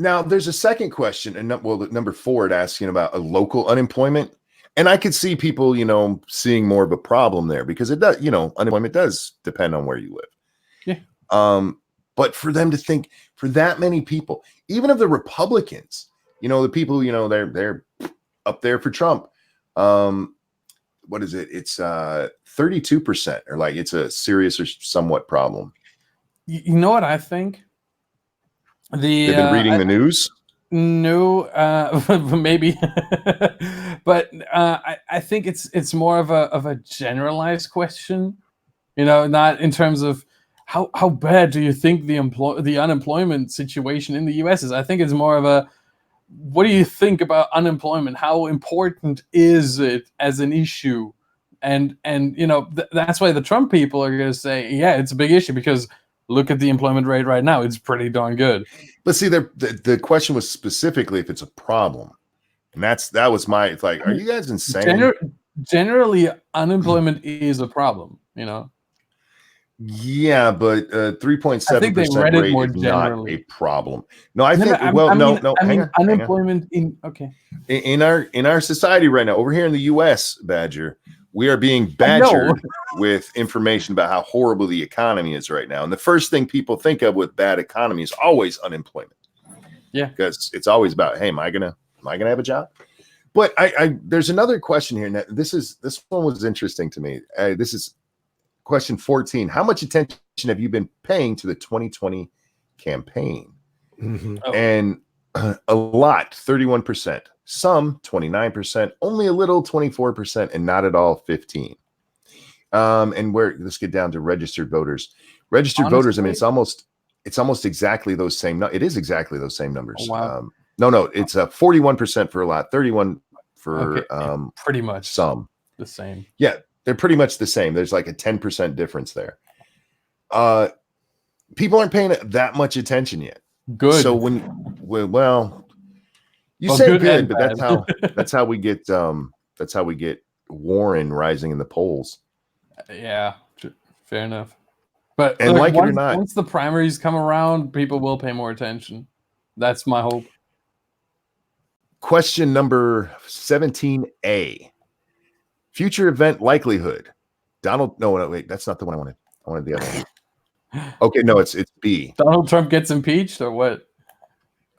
now, there's a second question, and number 4, it asks about a local unemployment, and I could see people, seeing more of a problem there because it does, unemployment does depend on where you live. Yeah. But for them to think, for that many people, even of the Republicans, the people, they're up there for Trump. What is it? It's 32%, or like it's a serious or somewhat problem. You know what I think? They've been reading the news? No, maybe, but I think it's more of a generalized question. Not in terms of how bad do you think the unemployment situation in the U.S. is. I think it's more of a what do you think about unemployment? How important is it as an issue? And that's why the Trump people are going to say, yeah, it's a big issue because look at the employment rate right now. It's pretty darn good. But see, the question was specifically if it's a problem. And that was my, it's like, are you guys insane? Generally, unemployment is a problem, Yeah, but 3.7% rate is more not generally. a problem. No, I think, hang on. Unemployment In our society right now, over here in the U.S., Badger, We are being I know. badgered with information about how horrible the economy is right now. And the first thing people think of with bad economy is always unemployment. Yeah. Because it's always about, hey, am I gonna have a job? But I there's another question here. Now, this one was interesting to me. This is question 14. How much attention have you been paying to the 2020 campaign? Oh. And a lot, 31%. Some 29%, only a little 24%, and not at all 15%. And let's get down to registered voters. Registered voters, I mean, it's almost exactly those same. It is exactly those same numbers. Oh, wow. No, it's 41% for a lot, 31% for pretty much some. The same. Yeah, they're pretty much the same. There's like a 10% difference there. People aren't paying that much attention yet. Good. So well, you say good, but that's how we get Warren rising in the polls. Yeah, fair enough. But and like it or not, once the primaries come around, people will pay more attention. That's my hope. Question number 17A. Future event likelihood. No, wait, that's not the one I wanted. I wanted the other one. Okay, no, it's B. Donald Trump gets impeached or what?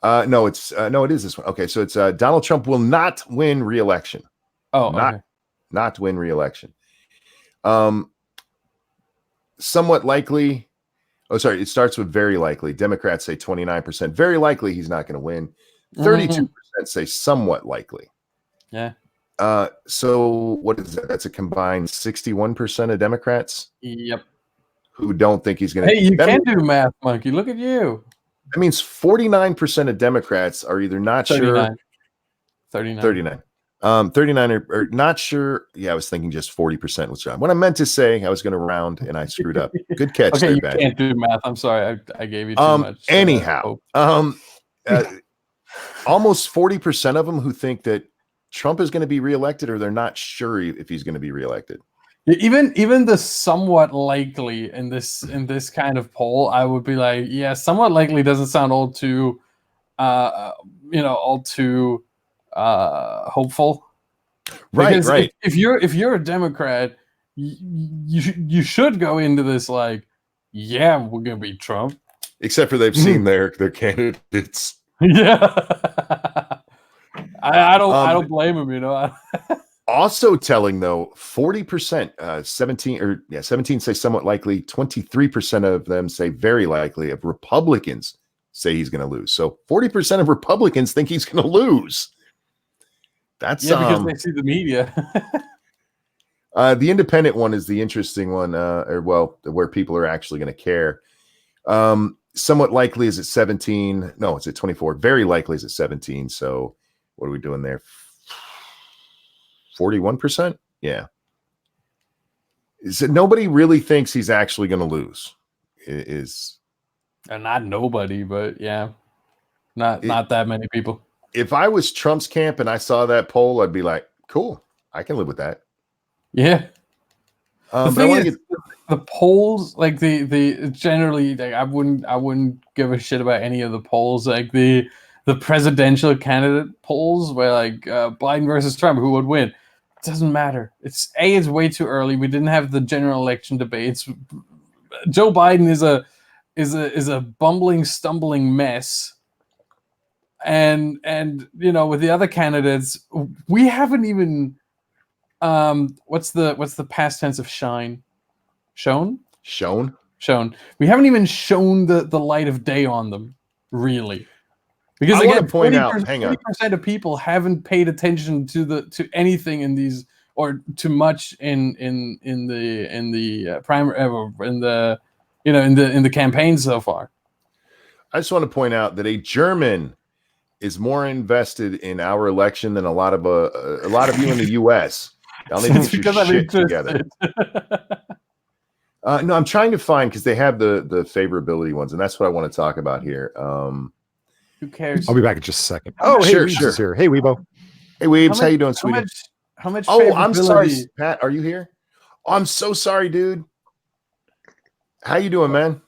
No, it is this one. Okay, so it's Donald Trump will not win re-election. Not win re-election. Somewhat likely. Oh, sorry. It starts with very likely. Democrats say 29%. Very likely he's not going to win. 32% say somewhat likely. Yeah. So what is that? That's a combined 61% of Democrats. Yep. Who don't think he's going to. Hey, you can do math, monkey. Look at you. That means 49% of Democrats are either not 39. sure. 39. 39 are not sure. Yeah, I was thinking just 40% was John. What I meant to say, I was going to round and I screwed up. Good catch. Okay, there, you Badger. can't do math. I'm sorry. I gave you too much. Anyhow, almost 40% of them who think that Trump is going to be reelected, or they're not sure if he's going to be reelected. Even the somewhat likely in this kind of poll, I would be like, yeah, somewhat likely doesn't sound all too, hopeful. Right, because right. If you're a Democrat, you should go into this like, yeah, we're gonna beat Trump. Except for they've seen their candidates. Yeah. I don't blame him, Also telling though, 40%, 17 say somewhat likely, 23% of them say very likely of Republicans say he's going to lose. So 40% of Republicans think he's going to lose. That's because they see the media. The independent one is the interesting one, where people are actually going to care. Somewhat likely is at 17. No, it's at 24. Very likely is at 17. So what are we doing there? 41%? Yeah. So nobody really thinks he's actually going to lose. Not nobody, but yeah. Not that many people. If I was Trump's camp and I saw that poll, I'd be like, cool, I can live with that. Yeah. The thing is, the polls, like the generally, like I wouldn't give a shit about any of the polls, like the presidential candidate polls where like Biden versus Trump, who would win? It doesn't matter. It's way too early. We didn't have the general election debates. Joe Biden is a bumbling, stumbling mess. And with the other candidates, we haven't even what's the past tense of shine? Shown. We haven't even shown the light of day on them, really. Because I again, want to point out, hang on, 40% of people haven't paid attention to anything in these, or too much in the primary, in the campaign so far. I just want to point out that a German is more invested in our election than a lot of you in the U.S. Y'all need to get your shit together. No, I'm trying to find, because they have the favorability ones, and that's what I want to talk about here. Who cares? I'll be back in just a second. Oh, hey, Weebs is here. Hey, Weebo. Hey, Weebs, how you doing, sweetie? How much? Oh, I'm sorry, Pat. Are you here? Oh, I'm so sorry, dude. How you doing, man?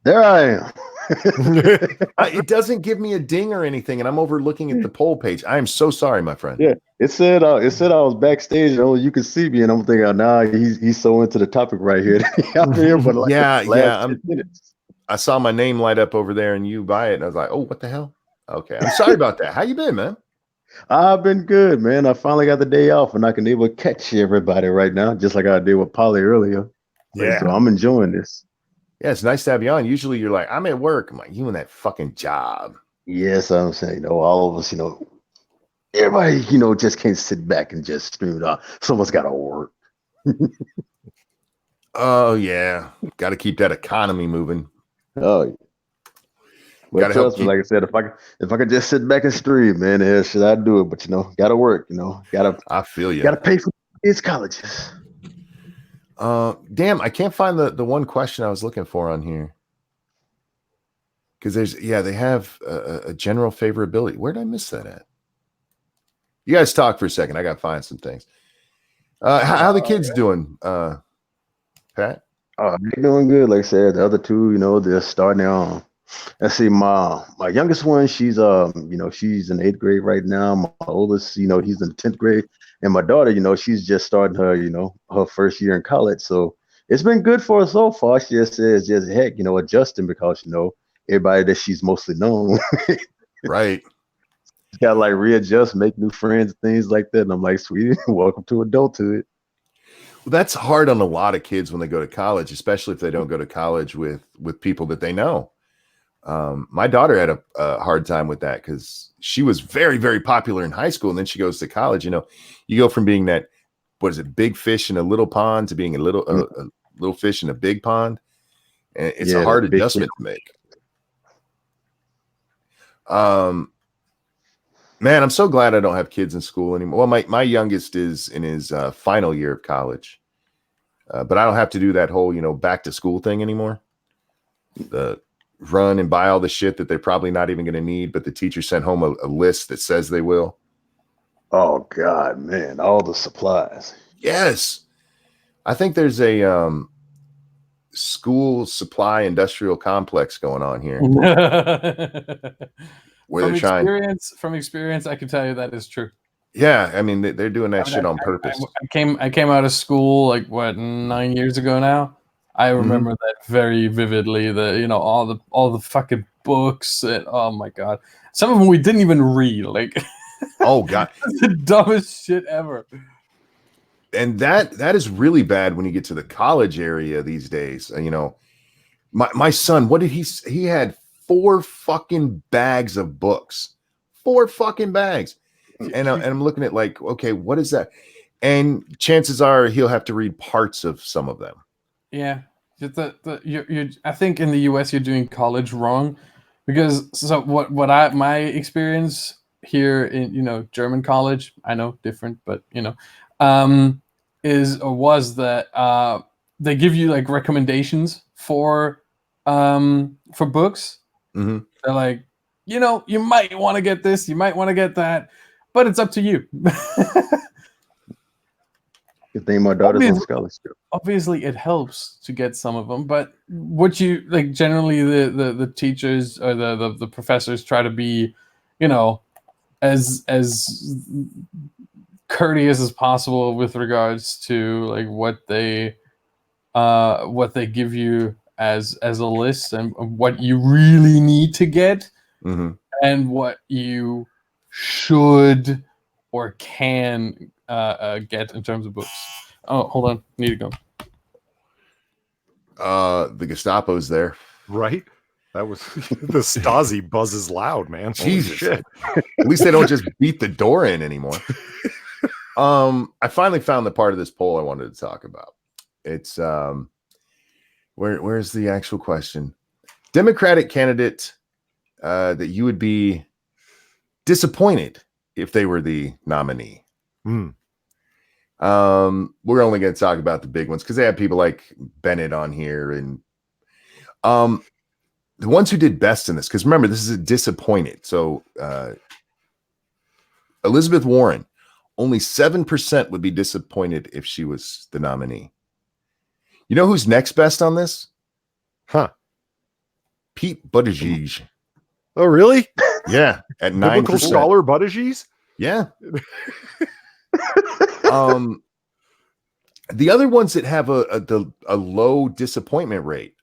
There I am. It doesn't give me a ding or anything, and I'm overlooking at the poll page. I am so sorry, my friend. Yeah, it said I was backstage. You could see me, and I'm thinking, nah, he's so into the topic right here. Out here, but like Yeah, last 10 minutes. I saw my name light up over there and you by it, and I was like, oh, what the hell? Okay, I'm sorry about that. How you been, man? I've been good, man. I finally got the day off, and I can able to catch everybody right now, just like I did with Polly earlier. Yeah. So I'm enjoying this. Yeah, it's nice to have you on. Usually you're like, I'm at work. I'm like, you and that fucking job. Yes, I'm saying, all of us, everybody, just can't sit back and just stream it off. Someone's got to work. Oh, yeah. Got to keep that economy moving. Oh, yeah. Well, trust me, like I said, if I could just sit back and stream, man, the hell should I do it? But gotta work, I feel you. Gotta pay for kids' colleges. Damn, I can't find the one question I was looking for on here. Because they have a general favorability. Where did I miss that at? You guys talk for a second. I gotta find some things. How the kids doing, Pat? Oh, they're doing good. Like I said, the other two, they're starting on. Let's see, my youngest one, she's she's in 8th grade right now. My oldest, he's in 10th grade, and my daughter, she's just starting her, her first year in college. So it's been good for her so far. She just says, just heck, adjusting because everybody that she's mostly known, Right? Gotta like readjust, make new friends, things like that. And I'm like, sweetie, welcome to adulthood. Well, that's hard on a lot of kids when they go to college, especially if they don't go to college with people that they know. My daughter had a hard time with that because she was very, very popular in high school, and then she goes to college. You go from being that, what is it, big fish in a little pond to being a little fish in a big pond, and it's a hard adjustment to make. Man, I'm so glad I don't have kids in school anymore. Well, my youngest is in his final year of college, but I don't have to do that whole back to school thing anymore. The run and buy all the shit that they're probably not even going to need, but the teacher sent home a list that says they will. Oh God, man, all the supplies. Yes. I think there's a school supply industrial complex going on here. Where From experience, I can tell you that is true. Yeah, I mean they're doing that shit on purpose. I came out of school like 9 years ago now. I remember that very vividly. All the fucking books. And, oh my God, some of them we didn't even read. Like, oh God, the dumbest shit ever. And that is really bad when you get to the college area these days. My son, what did he had 4 fucking bags of books, 4 fucking bags, and I'm looking at like, okay, what is that? And chances are he'll have to read parts of some of them. Yeah, I think in the US you're doing college wrong, because my experience here in German college, I know different, but was that they give you like recommendations for books. Mm-hmm. They're like, you might want to get this, you might want to get that, but it's up to you. Good thing my daughter's on scholarship. Obviously, it helps to get some of them, but what you like generally the teachers or the professors try to be, as courteous as possible with regards to like what they give you as a list and what you really need to get, and what you should or can get in terms of books. Oh, hold on, need to go. The Gestapo's there, right? That was the Stasi buzzes loud, man. Jesus shit! At least they don't just beat the door in anymore. I finally found the part of this poll I wanted to talk about. It's where's the actual question? Democratic candidate that you would be disappointed if they were the nominee. We're only going to talk about the big ones because they have people like Bennett on here, and the ones who did best in this, because remember, this is a disappointed. So Elizabeth Warren, only 7% would be disappointed if she was the nominee. You know who's next best on this? Huh. Pete Buttigieg. Oh, really? Yeah, at 9%. Biblical scholar Buttigieg? Yeah. The other ones that have a low disappointment rate.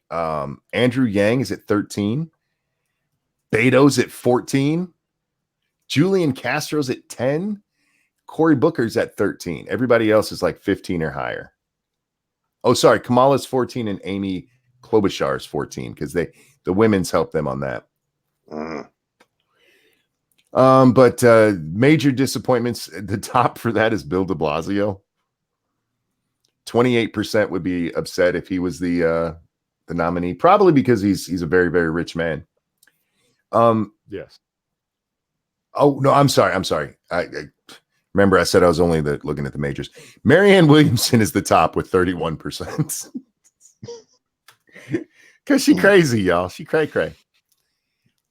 Andrew Yang is at 13. Beto's at 14. Julian Castro's at 10. Cory Booker's at 13. Everybody else is like 15 or higher. Oh, sorry. Kamala's 14 and Amy Klobuchar's 14 because the women's help them on that. But major disappointments. The top for that is Bill de Blasio. 28% would be upset if he was the nominee, probably because he's a very, very rich man. Yes. Oh no, I'm sorry. I remember I said I was only looking at the majors. Marianne Williamson is the top with 31%. Because she crazy, y'all. She cray.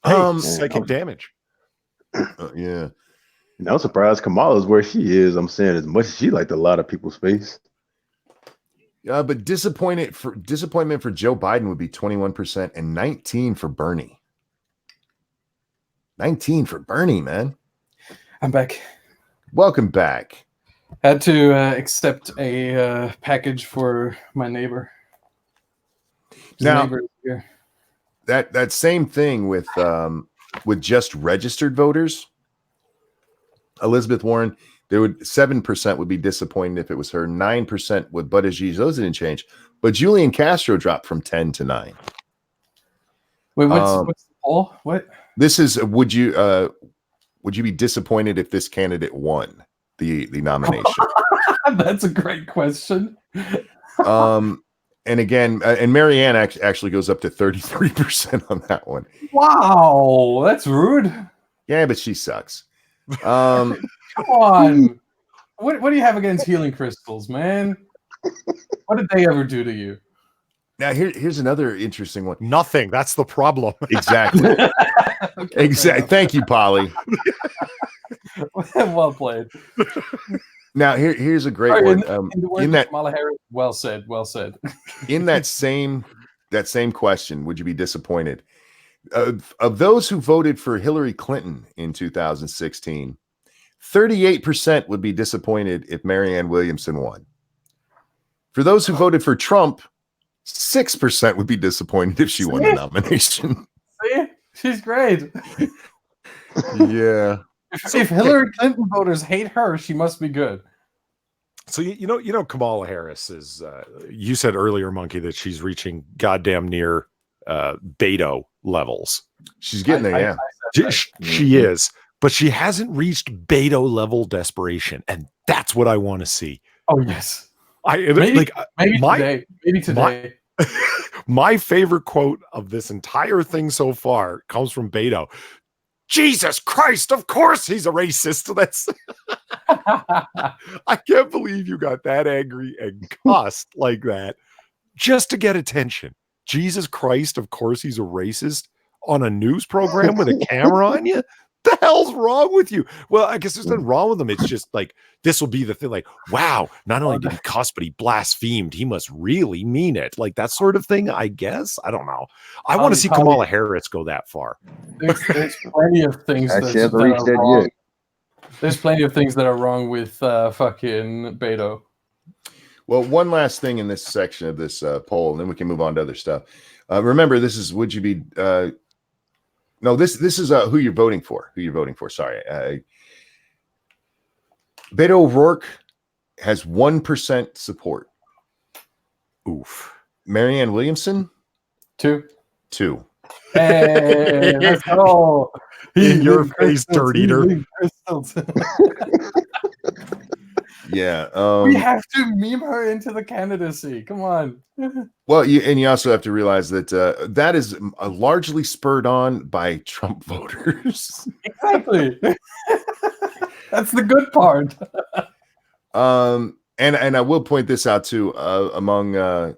Hey, psychic damage. Yeah. And I'm surprised Kamala's where she is. I'm saying as much as she liked a lot of people's face. But disappointment for Joe Biden would be 21% and 19 for Bernie. 19 for Bernie, man. I'm back. Welcome back. Had to accept a package for my neighbor. His Now, neighbor is here. that same thing with just registered voters. Elizabeth Warren, there would 7% would be disappointed if it was her. 9% with Buttigieg. Those didn't change, but Julian Castro dropped from 10 to 9. Wait, what's the poll? What? This is would you be disappointed if this candidate won the nomination? That's a great question. And again, and Marianne actually goes up to 33% on that one. Wow, that's rude. Yeah, but she sucks. Come on. What do you have against healing crystals, man? What did they ever do to you? Now here's another interesting one. Nothing. That's the problem. Exactly. Okay, Exactly. Thank you, Polly. Well played. Now here's a great one. In the words of Kamala Harris, well said. In that same question, would you be disappointed? Of those who voted for Hillary Clinton in 2016, 38% would be disappointed if Marianne Williamson won. For those who voted for Trump, 6% would be disappointed if she won the nomination. See? She's great. Yeah. If Hillary Clinton voters hate her, she must be good. So you know Kamala Harris is you said earlier, Monkey, that she's reaching goddamn near Beto levels. She's getting there, yeah. She is, but she hasn't reached Beto level desperation, and that's what I want to see. Oh yes. Maybe today. My favorite quote of this entire thing so far comes from Beto. Jesus Christ, of course he's a racist. That's I can't believe you got that angry and cussed like that just to get attention. Jesus Christ, of course he's a racist on a news program with a camera on you. The hell's wrong with you? Well, I guess there's nothing wrong with him. It's just like this will be the thing. Like, wow, not only did he cuss, but he blasphemed. He must really mean it. Like that sort of thing. I guess I don't know. I want to see Kamala Harris go that far. There's plenty of things that are wrong. There's plenty of things that are wrong with fucking Beto. Well, one last thing in this section of this poll, and then we can move on to other stuff. Remember, this is would you be? No, this is who you're voting for. Who you're voting for? Sorry, Beto O'Rourke has 1% support. Oof. Marianne Williamson, 2. Hey, let's go. In your face, dirt eater. Yeah. We have to meme her into the candidacy. Come on. Well, you also have to realize that that is largely spurred on by Trump voters. Exactly. That's the good part. And I will point this out too. Among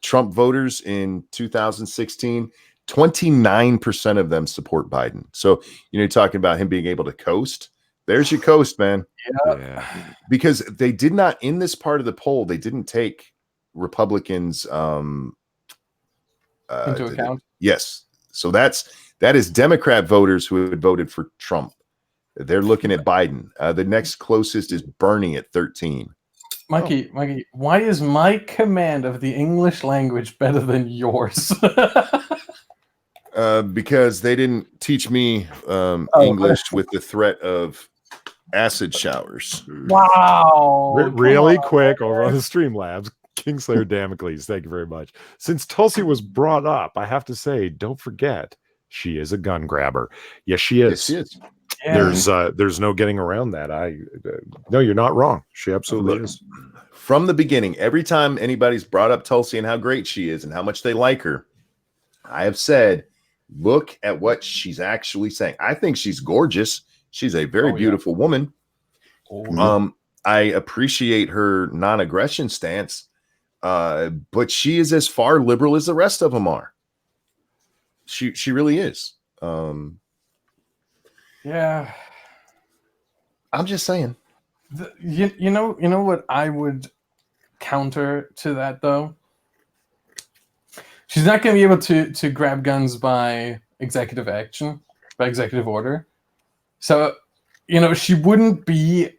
Trump voters in 2016, 29% of them support Biden. So you're talking about him being able to coast. There's your coast, man. Yeah. Because they did not, in this part of the poll, they didn't take Republicans into account. Yes. So that is Democrat voters who had voted for Trump. They're looking at Biden. The next closest is Bernie at 13. Mikey, why is my command of the English language better than yours? Because they didn't teach me English with the threat of acid showers. Wow. Really quick over on the Streamlabs. Kingslayer Damocles, thank you very much. Since Tulsi was brought up, I have to say, don't forget, she is a gun grabber. Yes, she is. Yes, she is. Yeah. There's no getting around that. No, you're not wrong. She absolutely is. From the beginning, every time anybody's brought up Tulsi and how great she is and how much they like her, I have said, look at what she's actually saying. I think she's gorgeous. She's a very beautiful woman. I appreciate her non-aggression stance, but she is as far liberal as the rest of them are. She really is. Yeah. I'm just saying. You know what I would counter to that though? She's not going to be able to grab guns by executive action, by executive order. So, she wouldn't be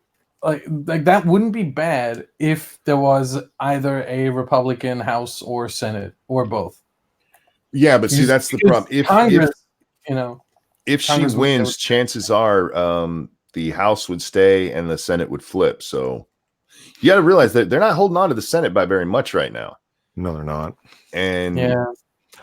like that wouldn't be bad if there was either a Republican House or Senate or both. Yeah, but see, that's the problem. If Congress, if she Congress wins, chances are the House would stay and the Senate would flip. So you got to realize that they're not holding on to the Senate by very much right now. No, they're not. And yeah,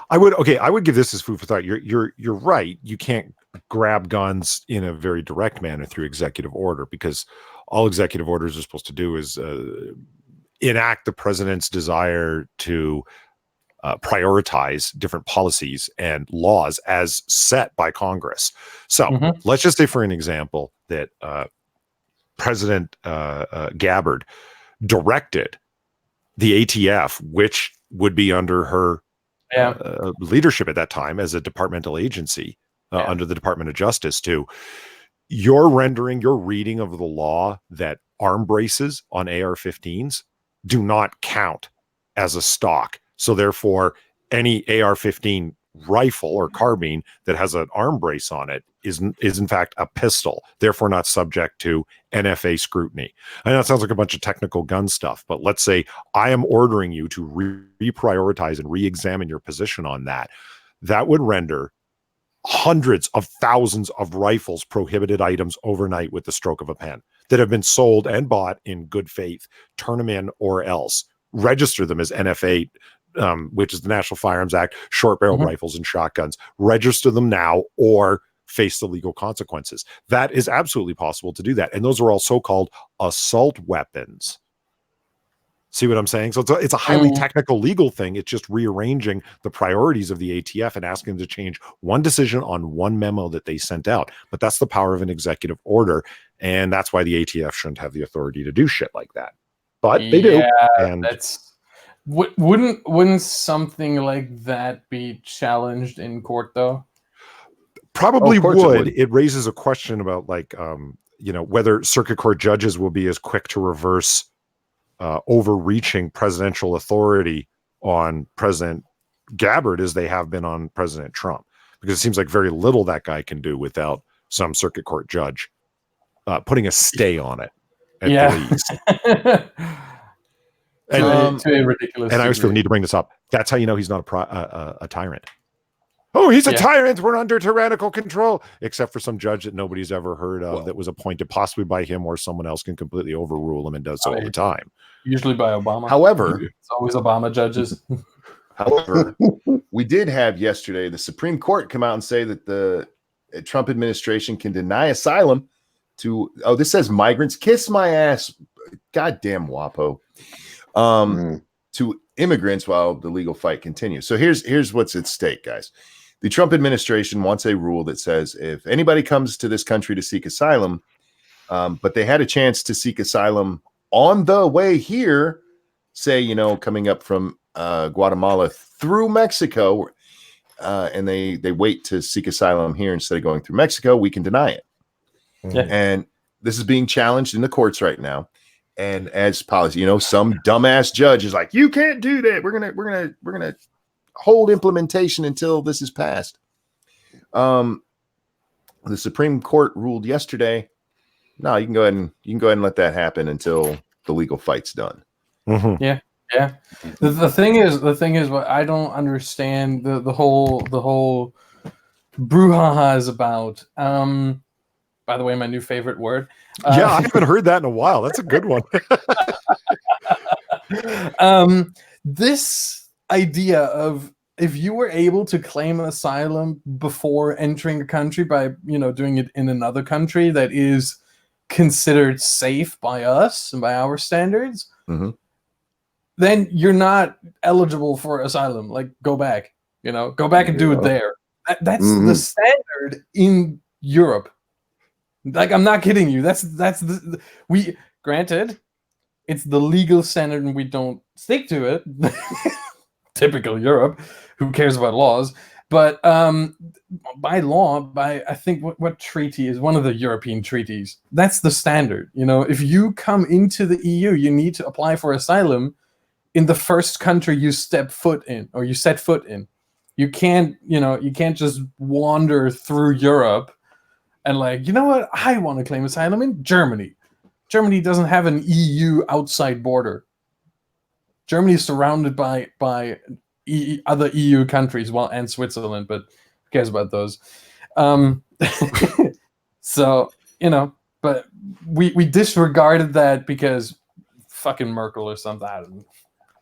I would give this as food for thought. You're right. You can't grab guns in a very direct manner through executive order, because all executive orders are supposed to do is enact the president's desire to prioritize different policies and laws as set by Congress. So let's just say, for an example, that President Gabbard directed the ATF, which would be under her leadership at that time as a departmental agency under the Department of Justice, to your reading of the law that arm braces on AR-15s do not count as a stock. So therefore, any AR-15 rifle or carbine that has an arm brace on it is in fact a pistol, therefore not subject to NFA scrutiny. I know it sounds like a bunch of technical gun stuff, but let's say I am ordering you to reprioritize and re-examine your position on that. That would render hundreds of thousands of rifles prohibited items overnight with the stroke of a pen that have been sold and bought in good faith. Turn them in or else. Register them as NFA, which is the National Firearms Act, short barrel rifles and shotguns. Register them now or face the legal consequences. That is absolutely possible to do that. And those are all so-called assault weapons. See what I'm saying? So it's a highly technical legal thing. It's just rearranging the priorities of the ATF and asking them to change one decision on one memo that they sent out. But that's the power of an executive order. And that's why the ATF shouldn't have the authority to do shit like that. But they do. And that's wouldn't something like that be challenged in court though? Probably would. It raises a question about whether circuit court judges will be as quick to reverse overreaching presidential authority on President Gabbard as they have been on President Trump, because it seems like very little that guy can do without some circuit court judge putting a stay on it at least. To a ridiculous and I always feel the need to bring this up. That's how you know he's not a tyrant. Oh, he's a tyrant. We're under tyrannical control, except for some judge that nobody's ever heard of that was appointed possibly by him, or someone else can completely overrule him and does so all the time. Usually by Obama. However, it's always Obama judges. However, we did have yesterday the Supreme Court come out and say that the Trump administration can deny asylum to, this says migrants, kiss my ass, goddamn WAPO, to immigrants while the legal fight continues. So here's what's at stake, guys. The Trump administration wants a rule that says if anybody comes to this country to seek asylum, but they had a chance to seek asylum on the way here, say, coming up from Guatemala through Mexico, and they wait to seek asylum here instead of going through Mexico, we can deny it. Yeah. And this is being challenged in the courts right now. And as policy, some dumbass judge is like, you can't do that. We're gonna hold implementation until this is passed. The Supreme Court ruled yesterday. No, you can go ahead and let that happen until the legal fight's done. Mhm. Yeah. The thing is, what I don't understand the whole brouhaha is about. By the way, my new favorite word. Yeah, I haven't heard that in a while. That's a good one. This idea of if you were able to claim asylum before entering a country by doing it in another country that is considered safe by us and by our standards, then you're not eligible for asylum. Like, go back, go back and do it there. That's the standard in Europe. Like, I'm not kidding you. That's we granted it's the legal standard and we don't stick to it. Typical Europe. Who cares about laws? But by law, I think what treaty is one of the European treaties. That's the standard. If you come into the EU, you need to apply for asylum in the first country you step foot in or you set foot in. You can't just wander through Europe and what? I want to claim asylum in Germany. Germany doesn't have an EU outside border. Germany is surrounded by other EU countries, and Switzerland, but who cares about those? So, but we disregarded that because fucking Merkel or something. I don't know.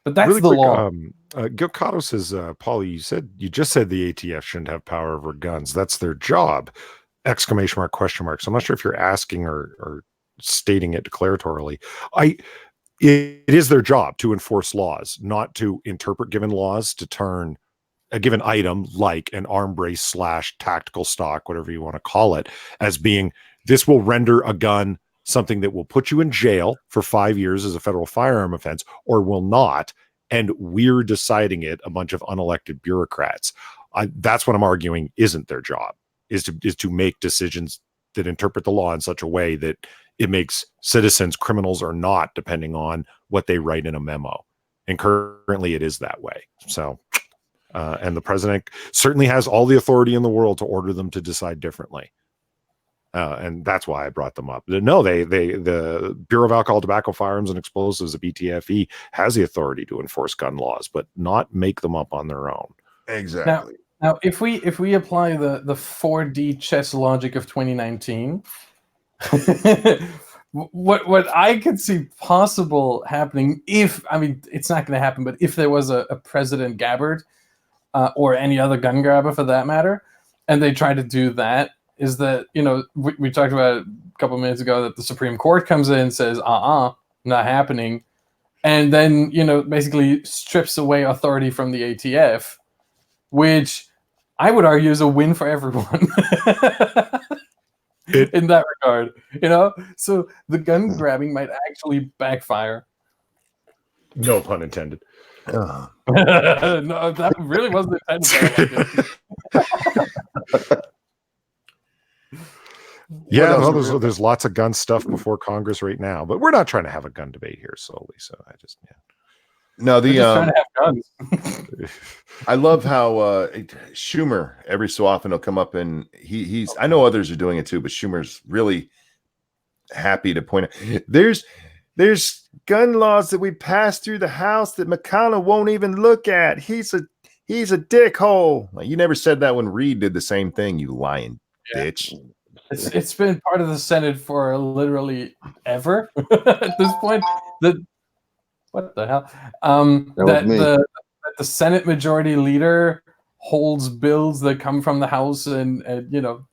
But that's really the quick, law. Gilcotto says, Paulie, you just said the ATF shouldn't have power over guns. That's their job! ! Question mark. So I'm not sure if you're asking or stating it declaratorily. It is their job to enforce laws, not to interpret given laws to turn a given item like an arm brace / tactical stock, whatever you want to call it, as being this will render a gun something that will put you in jail for 5 years as a federal firearm offense or will not. And we're deciding it, a bunch of unelected bureaucrats. That's what I'm arguing isn't their job, is to make decisions that interpret the law in such a way that it makes citizens criminals or not, depending on what they write in a memo. And currently it is that way. So, and the president certainly has all the authority in the world to order them to decide differently. And that's why I brought them up. No, the Bureau of Alcohol, Tobacco, Firearms, and Explosives, the BTFE, has the authority to enforce gun laws, but not make them up on their own. Exactly. Now if we apply the 4D chess logic of 2019, what I could see possible happening it's not going to happen, but if there was a President Gabbard or any other gun grabber for that matter, and they try to do that, is that, we talked about it a couple minutes ago that the Supreme Court comes in and says, not happening. And then, basically strips away authority from the ATF, which I would argue is a win for everyone. In that regard, so the gun grabbing might actually backfire. No pun intended. No, that really wasn't intended. Yeah, there's lots of gun stuff before Congress right now, but we're not trying to have a gun debate here solely. So I just No, We're just trying to have guns. I love how Schumer every so often will come up and he's I know others are doing it too, but Schumer's really happy to point out there's gun laws that we passed through the House that McConnell won't even look at. He's a dickhole. Like, you never said that when Reid did the same thing, you lying bitch. It's been part of the Senate for literally ever at this point. What the hell? That the Senate Majority Leader holds bills that come from the House, and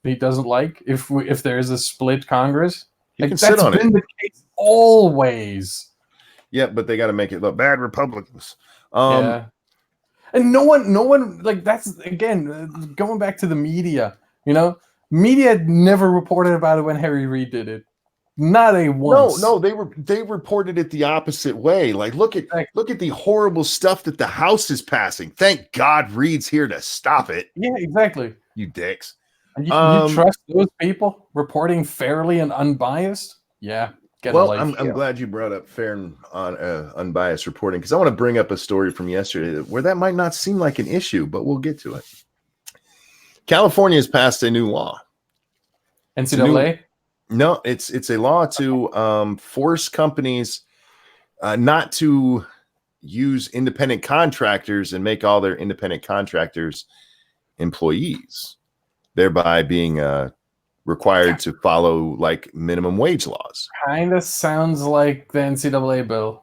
he doesn't like if there is a split Congress. He can sit on it. That's been the case always. Yeah, but they got to make it look bad Republicans. Yeah, and no one like that's again going back to the media. Media never reported about it when Harry Reid did it. Not a once. No, they reported it the opposite way. Like, look at the horrible stuff that the House is passing. Thank God Reid's here to stop it. Yeah, exactly. You dicks. You trust those people reporting fairly and unbiased? Yeah. get a Well, life. I'm glad you brought up fair and unbiased reporting, because I want to bring up a story from yesterday where that might not seem like an issue, but we'll get to it. California has passed a new law. NCAA. No, it's a law to force companies not to use independent contractors and make all their independent contractors employees, thereby being required to follow like minimum wage laws. Kind of sounds like the NCAA bill.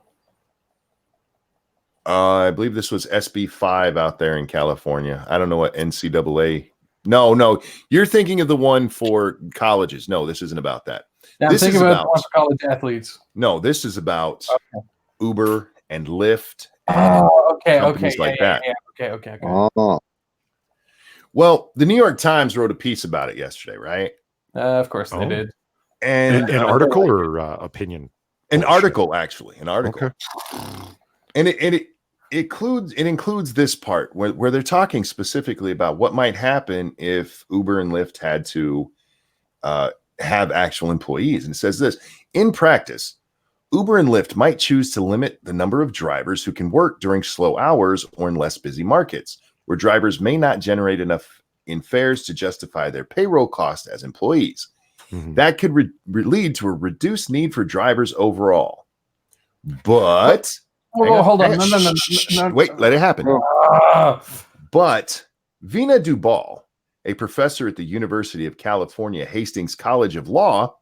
I believe this was SB 5 out there in California. I don't know what NCAA. No, you're thinking of the one for colleges. No, this isn't about that. Yeah, This I'm thinking is about about- college athletes. No, this is about Okay. Uber and Lyft and Okay, companies like that. Yeah, okay. Oh, Well, the New York Times wrote a piece about it yesterday, right? Of course they Oh. did. And An article or opinion? an Bullshit. article, actually, an article. Okay. And it includes this part where they're talking specifically about what might happen if Uber and Lyft had to have actual employees. And it says this: in practice, Uber and Lyft might choose to limit the number of drivers who can work during slow hours or in less busy markets, where drivers may not generate enough in fares to justify their payroll cost as employees. Mhm. That could lead to a reduced need for drivers overall. But Well, hold on. hang No. shh, wait, let it happen. Ah. But Vina Dubal, a professor at the University of California Hastings College of Law,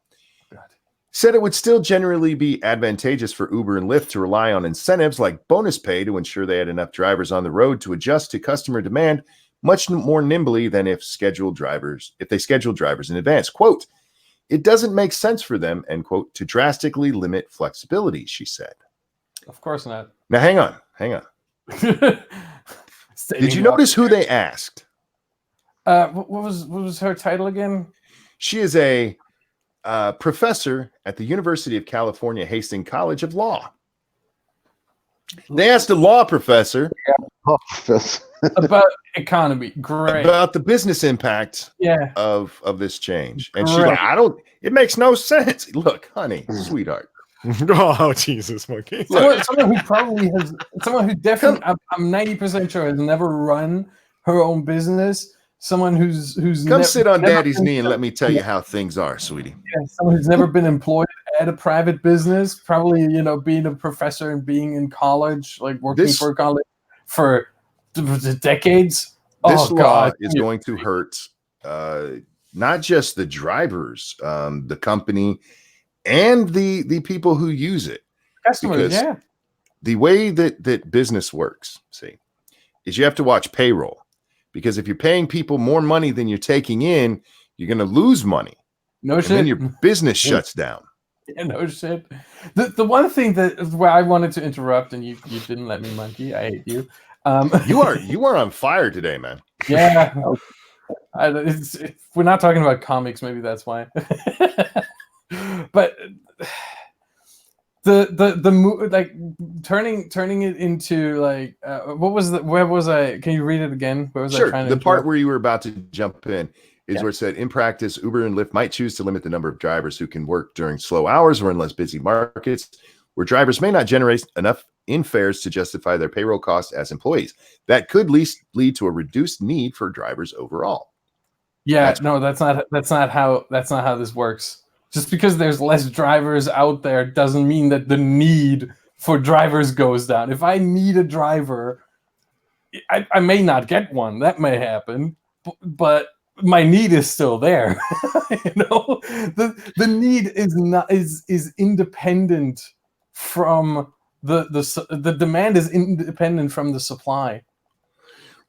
said it would still generally be advantageous for Uber and Lyft to rely on incentives like bonus pay to ensure they had enough drivers on the road to adjust to customer demand much more nimbly than if they scheduled drivers in advance. Quote, "It doesn't make sense for them," end quote, "to drastically limit flexibility," she said. Of course not. Now, hang on. Did you notice who they asked? What was her title again? She is a professor at the University of California Hastings College of Law. They asked a law professor About economy. Great. about the business impact Yeah. of this change. And she's Correct. like, it makes no sense. Look, honey, sweetheart. Oh, Jesus, monkey. Someone who definitely, I'm 90% sure has never run her own business. Someone who's Come sit on never daddy's been- knee and let me tell you how things are, sweetie. Yeah, someone who's never been employed at a private business, probably being a professor and being in college, like working for a college for decades. This law God. is going to hurt not just the drivers, the company, and the people who use it. Customers, because yeah. The way that business works, is you have to watch payroll. Because if you're paying people more money than you're taking in, you're going to lose money. No And shit. then your business shuts down. Yeah, no shit. The one thing where I wanted to interrupt and you didn't let me, monkey. I hate you. You are on fire today, man. Yeah. We're not talking about comics. Maybe that's why. But the like turning it into like where was I? Can you read it again? Where was I Sure. trying to The part interrupt? where you were about to jump in is where it said, in practice, Uber and Lyft might choose to limit the number of drivers who can work during slow hours or in less busy markets, where drivers may not generate enough in fares to justify their payroll costs as employees. That could lead to a reduced need for drivers overall. Yeah, that's not how this works. Just because there's less drivers out there doesn't mean that the need for drivers goes down. If I need a driver, I may not get one. That may happen, but my need is still there. The need is independent from the demand is independent from the supply.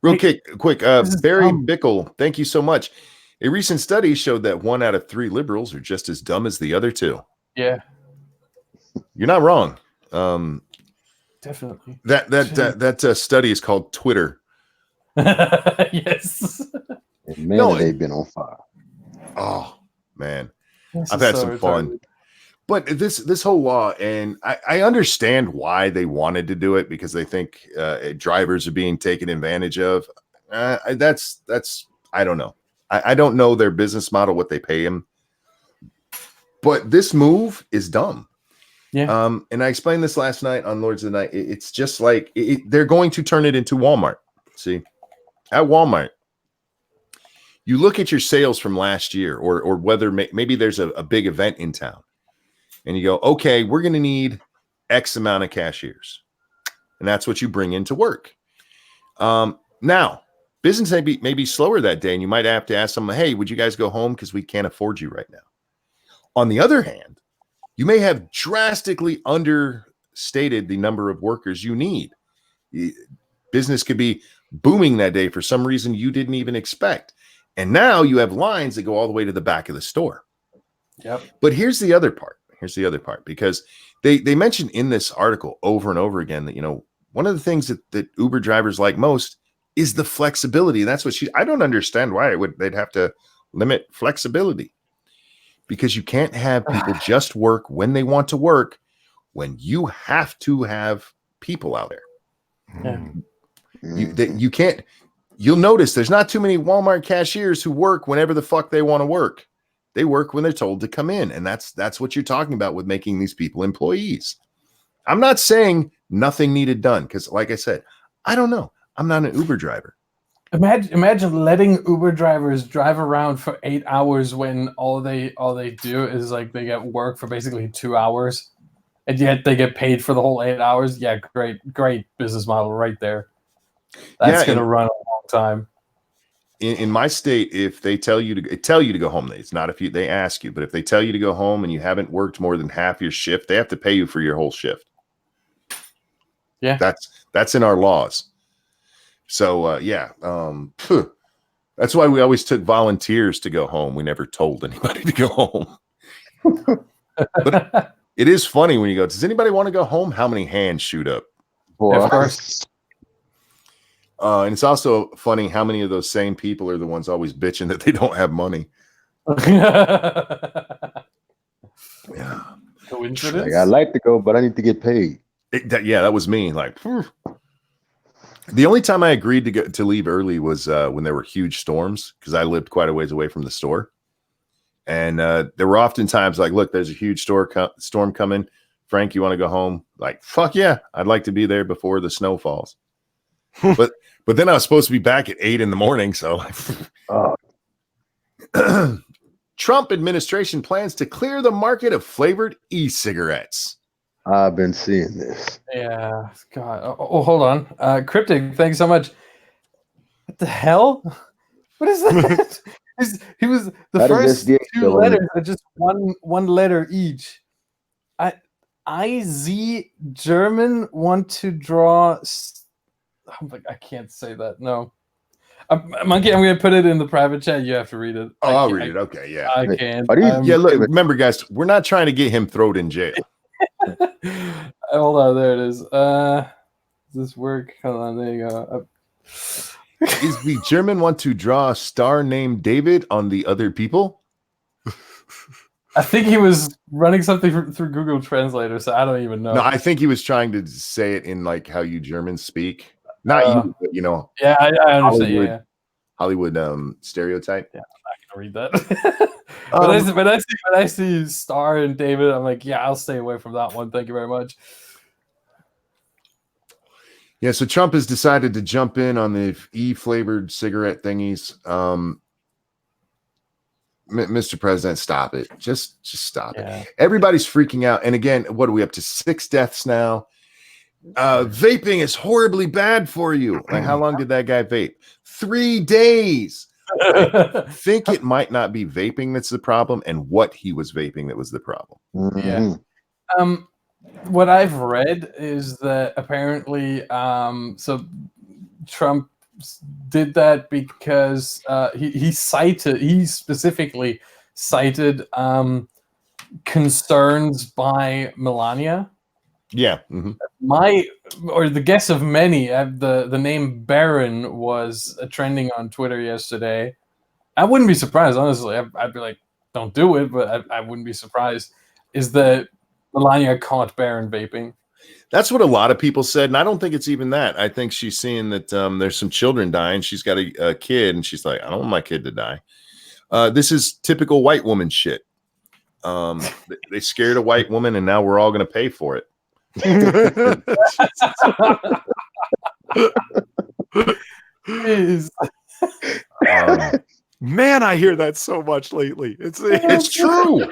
Real quick, Barry dumb. Bickle, thank you so much. A recent study showed that 1 out of 3 liberals are just as dumb as the other 2. Yeah, You're not wrong. definitely. That study is called Twitter. Yes. man, No, they've been on fire. Oh man, This I've is had so some fun. retarded. But this whole law, and I understand why they wanted to do it, because they think drivers are being taken advantage of. That's I don't know. I don't know their business model, what they pay them. But this move is dumb. Yeah. And I explained this last night on Lords of the Night. It's just like they're going to turn it into Walmart. See, at Walmart, you look at your sales from last year, or whether maybe there's a big event in town, and you go, okay, we're going to need X amount of cashiers, and that's what you bring into work. Now, business may be slower that day, and you might have to ask them, hey, would you guys go home because we can't afford you right now? On the other hand, you may have drastically understated the number of workers you need. Business could be booming that day for some reason you didn't even expect. And now you have lines that go all the way to the back of the store. Yep. But here's the other part. Because they mentioned in this article over and over again that, one of the things that Uber drivers like most is the flexibility. And that's what I don't understand why they'd have to limit flexibility. Because you can't have people just work when they want to work, when you have to have people out there. Yeah. You can't. You'll notice there's not too many Walmart cashiers who work whenever the fuck they want to work. They work when they're told to come in, and that's what you're talking about with making these people employees. I'm not saying nothing needed done because, like I said, I don't know. I'm not an Uber driver. Imagine letting Uber drivers drive around for 8 hours when all they do is like they get work for basically 2 hours, and yet they get paid for the whole 8 hours. Yeah, great business model right there. That's gonna run a long time. In my state, if they tell you to go home, it's not if they ask you, but if they tell you to go home and you haven't worked more than half your shift, they have to pay you for your whole shift. Yeah, that's in our laws. So that's why we always took volunteers to go home. We never told anybody to go home. But it is funny when you go, does anybody want to go home? How many hands shoot up? Yeah, of course. And it's also funny how many of those same people are the ones always bitching that they don't have money. Yeah. Coincidence? Like, I'd like to go, but I need to get paid. That was me. Like, the only time I agreed to leave early was when there were huge storms, because I lived quite a ways away from the store. And there were often times like, look, there's a huge storm coming. Frank, you want to go home? Like, fuck yeah, I'd like to be there before the snow falls. but then I was supposed to be back at 8 a.m. So Trump administration plans to clear the market of flavored e-cigarettes. I've been seeing this. Yeah, God. Oh, hold on. Cryptic, thanks so much. What the hell? What is that? He was the That first is two letters are just one letter each. IZ German want to draw. I can't say that. No. Monkey, I'm going to put it in the private chat. You have to read it. Oh, I'll read it. Okay, yeah. I can't. Yeah, look, remember, guys, we're not trying to get him thrown in jail. Hold on, there it is. Does this work? Hold on, there you go. Is the German want to draw a star named David on the other people? I think he was running something through Google Translator, so I don't even know. No, I think he was trying to say it in like how you Germans speak. Not you, but Yeah, I understand. Hollywood stereotype. Yeah, I'm not gonna read that. When I see Star and David, I'm like, yeah, I'll stay away from that one. Thank you very much. Yeah, so Trump has decided to jump in on the e-flavored cigarette thingies. Mr. President, stop it. Just stop it. Everybody's freaking out. And again, what are we up to? 6 deaths now. Vaping is horribly bad for you. Like, how long did that guy vape? 3 days. I think it might not be vaping that's the problem, and what he was vaping that was the problem. Yeah. What I've read is that apparently, so Trump did that because he specifically cited concerns by Melania. Yeah. The guess of many, the name Baron was trending on Twitter yesterday. I wouldn't be surprised, honestly. I'd be like, don't do it, but I wouldn't be surprised. Is that Melania caught Baron vaping? That's what a lot of people said, and I don't think it's even that. I think she's seeing that there's some children dying. She's got a kid, and she's like, I don't want my kid to die. This is typical white woman shit. They scared a white woman, and now we're all going to pay for it. Jeez. Man, I hear that so much lately. It's true.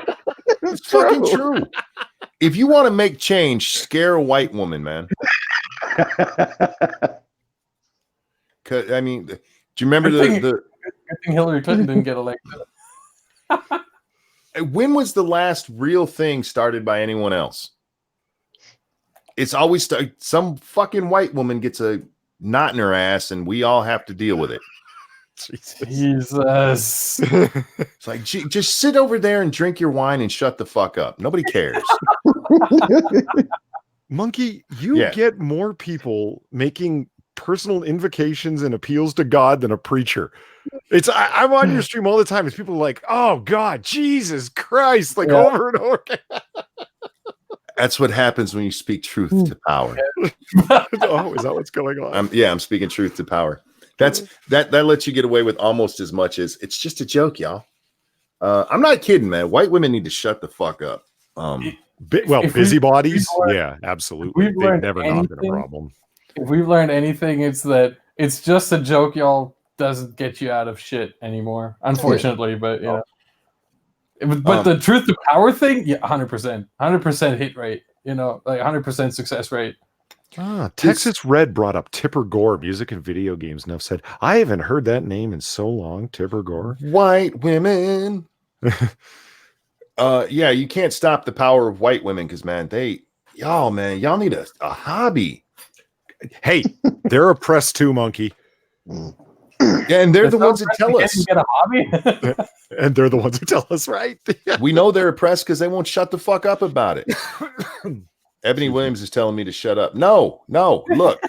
It's fucking true. If you want to make change, scare a white woman, man. I mean, do you remember Good thing Hillary Clinton didn't get elected. when was the last real thing started by anyone else? It's always some fucking white woman gets a knot in her ass, and we all have to deal with it. Jesus. It's like, gee, just sit over there and drink your wine and shut the fuck up. Nobody cares. Monkey, you get more people making personal invocations and appeals to God than a preacher. I'm on your stream all the time. It's people like, oh God, Jesus Christ, like over and over again. That's what happens when you speak truth to power. Oh, is that what's going on? I'm speaking truth to power. That lets you get away with almost as much as it's just a joke, y'all. I'm not kidding, man. White women need to shut the fuck up. Busybodies, yeah, absolutely. They've never not been a problem. If we've learned anything, it's that it's just a joke, y'all. Doesn't get you out of shit anymore, unfortunately. But you know, but the truth to power thing, 100% hit rate. You know, like 100% success rate. Texas Red brought up Tipper Gore, music and video games. Enough said. I haven't heard that name in so long. Tipper Gore. White women. You can't stop the power of white women because, man, y'all need a hobby. Hey, they're oppressed too, Monkey. Yeah, and they're the ones that tell us. Get a hobby. And they're the ones who tell us, right? We know they're oppressed because they won't shut the fuck up about it. Ebony Williams is telling me to shut up. No, look.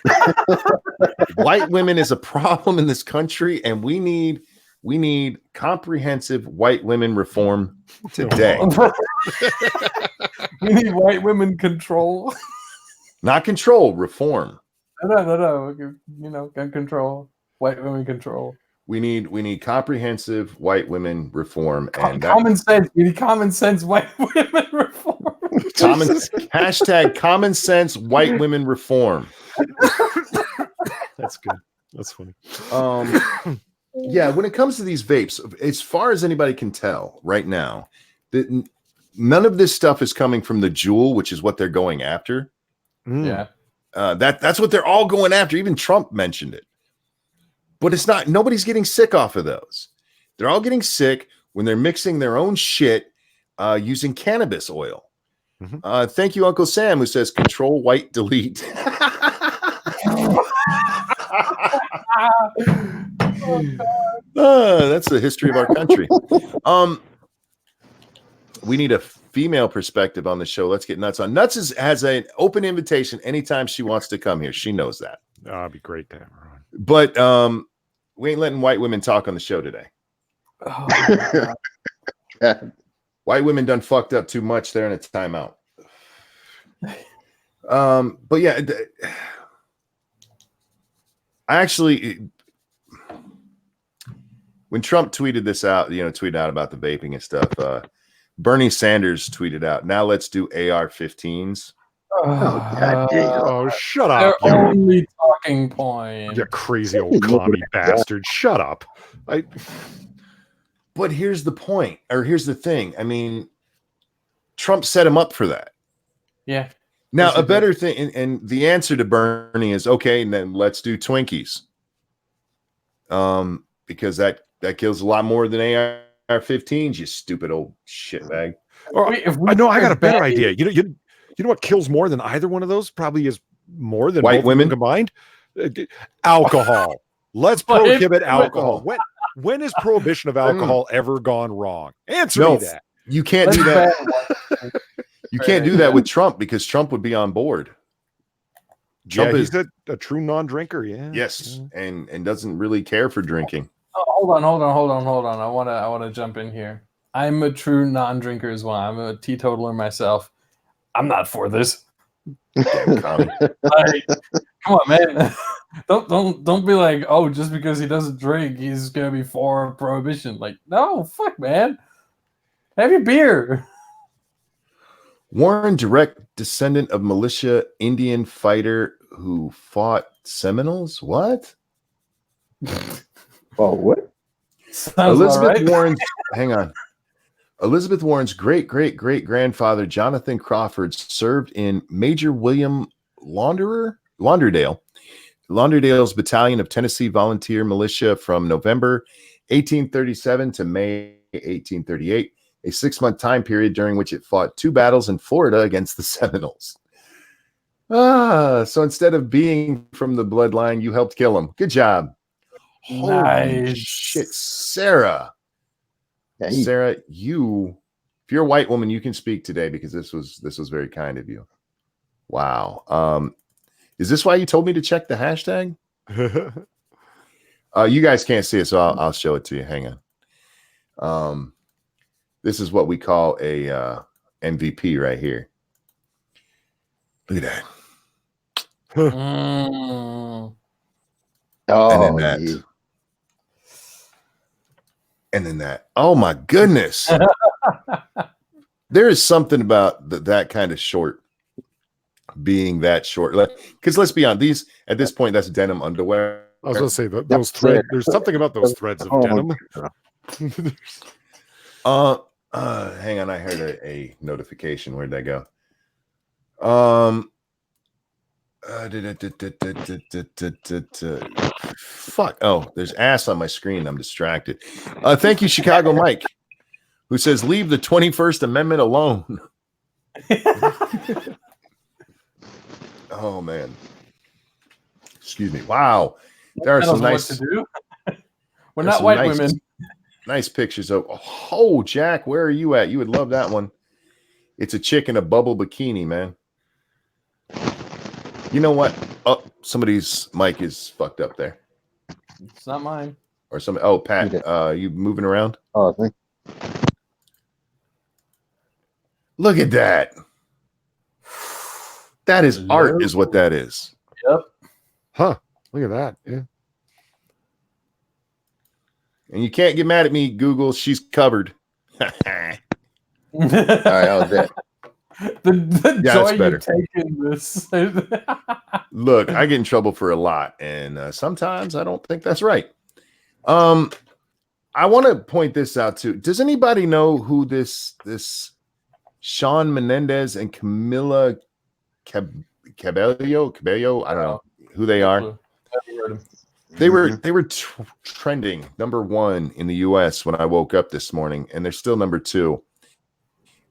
White women is a problem in this country, and we need comprehensive white women reform today. We need white women control. Not control, reform. No. You know, gun control. White women control. We need comprehensive white women reform and common sense. We need common sense white women reform. Hashtag common sense white women reform. That's good. That's funny. Yeah, when it comes to these vapes, as far as anybody can tell right now, none of this stuff is coming from the Juul, which is what they're going after. Yeah. That's what they're all going after. Even Trump mentioned it. But it's not, nobody's getting sick off of those. They're all getting sick when they're mixing their own shit using cannabis oil. Mm-hmm. Thank you, Uncle Sam, who says control, white, delete. That's the history of our country. We need a female perspective on the show. Let's get Nuts on. Nuts has an open invitation anytime she wants to come here. She knows that. It'd be great to have her on. But we ain't letting white women talk on the show today. Oh, white women done fucked up too much. They're in a timeout. But yeah, I actually, when Trump tweeted this out, tweeted out about the vaping and stuff, Bernie Sanders tweeted out, now let's do AR-15s. Oh, shut up. Their only talking point. You crazy old commie bastard. Shut up. But here's the point, or here's the thing. I mean, Trump set him up for that. Yeah. Now, a better thing, and the answer to Bernie is, okay, and then let's do Twinkies. Because that kills a lot more than AR-15s, you stupid old shitbag. I got a better idea. You know what kills more than either one of those? Probably is more than white women combined. Alcohol. Let's prohibit alcohol. When has prohibition of alcohol ever gone wrong? Answer me that. You can't do that. You can't do that with Trump because Trump would be on board. Trump he's a true non-drinker. Yeah. Yes, and doesn't really care for drinking. Hold on. I wanna jump in here. I'm a true non-drinker as well. I'm a teetotaler myself. I'm not for this. Damn commie. Come on, man. Don't be like, oh, just because he doesn't drink, he's gonna be for prohibition. Like, no, fuck, man. Have your beer. Warren, direct descendant of militia Indian fighter who fought Seminoles. What? Oh, what? Sounds about Elizabeth right. Warren's. Hang on. Elizabeth Warren's great grandfather Jonathan Crawford served in Major William Lauderdale's battalion of Tennessee Volunteer Militia from November 1837 to May 1838, a 6-month time period during which it fought 2 battles in Florida against the Seminoles. So instead of being from the bloodline, you helped kill him. Good job. Holy Nice. shit, Sarah. Yeah, Sarah, if you're a white woman, you can speak today because this was very kind of you. Wow. Is this why you told me to check the hashtag? You guys can't see it, so I'll show it to you. Hang on. This is what we call a MVP right here. Look at that. Mm. Oh, And then that. yeah. And then that. Oh my goodness. There is something about that kind of short being that short. Because let's be honest, at this point, that's denim underwear. I was going to say those threads. There's something about those threads of denim. Hang on, I heard a notification. Where'd that go? Fuck. Oh, there's ass on my screen. I'm distracted. Thank you, Chicago Mike, who says leave the 21st Amendment alone. Oh man. Excuse me. Wow. There are some nice. What to do. We're not white women. Nice pictures of. Oh, Jack, where are you at? You would love that one. It's a chick in a bubble bikini, man. You know what? Oh, somebody's mic is fucked up there. It's not mine. Or some. Oh, Pat, you moving around? Oh, I think. Look at that. That is art, is what that is. Yep. Huh. Look at that. Yeah. And you can't get mad at me, Google. She's covered. All right, how's that? The Yeah, joy it's better. you take in this. Look, I get in trouble for a lot, and sometimes I don't think that's right. I want to point this out too. Does anybody know who this Shawn Menendez and Camila Cabello? I don't know who they are. They were trending #1 in the U.S. when I woke up this morning, and they're still #2.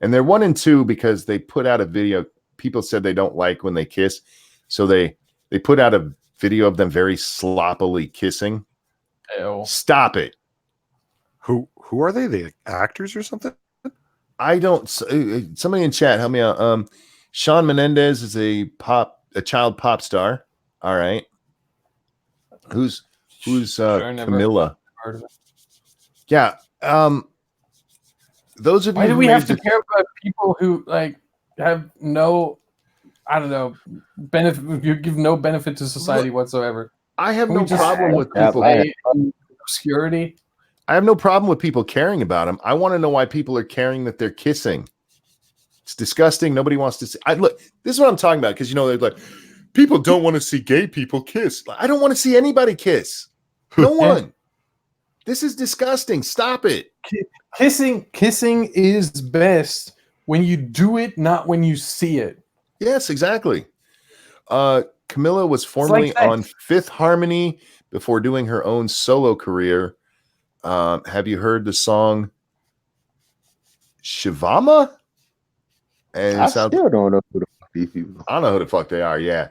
And they're 1 and 2 because they put out a video. People said they don't like when they kiss, so they put out a video of them very sloppily kissing. Ew. Stop it. Who are they? The actors or something? I don't. Somebody in chat help me out. Shawn Menendez is a child pop star. All right. Who's Camilla? Heard of it. Yeah. Those of you. Why do who we made have to care about people who like have no, I don't know, benefit? You give no benefit to society whatsoever. I have Can no we just problem with people. stay in obscurity. I have no problem with people caring about them. I want to know why people are caring that they're kissing. It's disgusting. Nobody wants to see. Look, this is what I'm talking about because they're like, people don't want to see gay people kiss. I don't want to see anybody kiss. No one. This is disgusting. Stop it. Kissing is best when you do it, not when you see it. Yes, exactly. Camilla was formerly on Fifth Harmony before doing her own solo career. Have you heard the song Shivama? And I still don't know who the fuck these people. I don't know who the fuck they are. Yeah.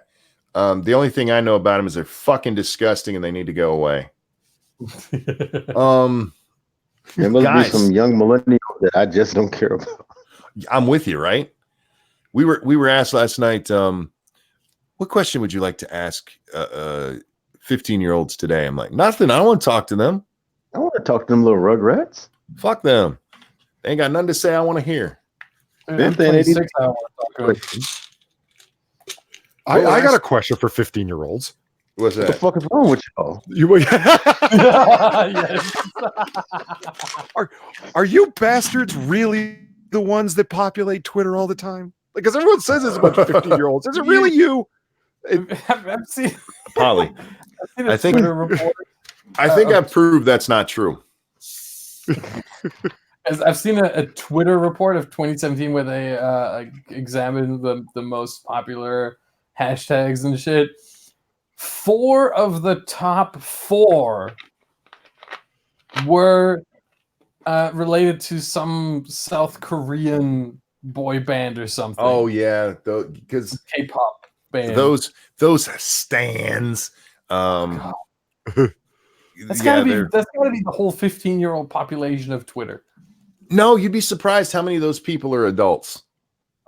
The only thing I know about them is they're fucking disgusting and they need to go away. There must guys, be some young millennials that I just don't care about. I'm with you, right? We were asked last night, what question would you like to ask 15-year-olds today? I'm like, nothing. I don't want to talk to them. I want to talk to them little rugrats. Fuck them. They ain't got nothing to say I want to hear. I'm 26, I want to talk to. I got a question for 15-year-olds. What's What the that? fuck is wrong with y'all? Yes. Are you bastards really the ones that populate Twitter all the time? Like, because everyone says it's a bunch of 15-year-olds. Is it really you? I've seen Polly, I've seen a I think- Twitter report. I think I've proved that's not true. I've seen a Twitter report of 2017 where they examined the most popular hashtags and shit. 4 of the top 4 were related to some South Korean boy band or something. Oh yeah, because K-pop band. those stands. God. That's yeah, gotta be the whole 15-year-old population of Twitter. no, you'd be surprised how many of those people are adults.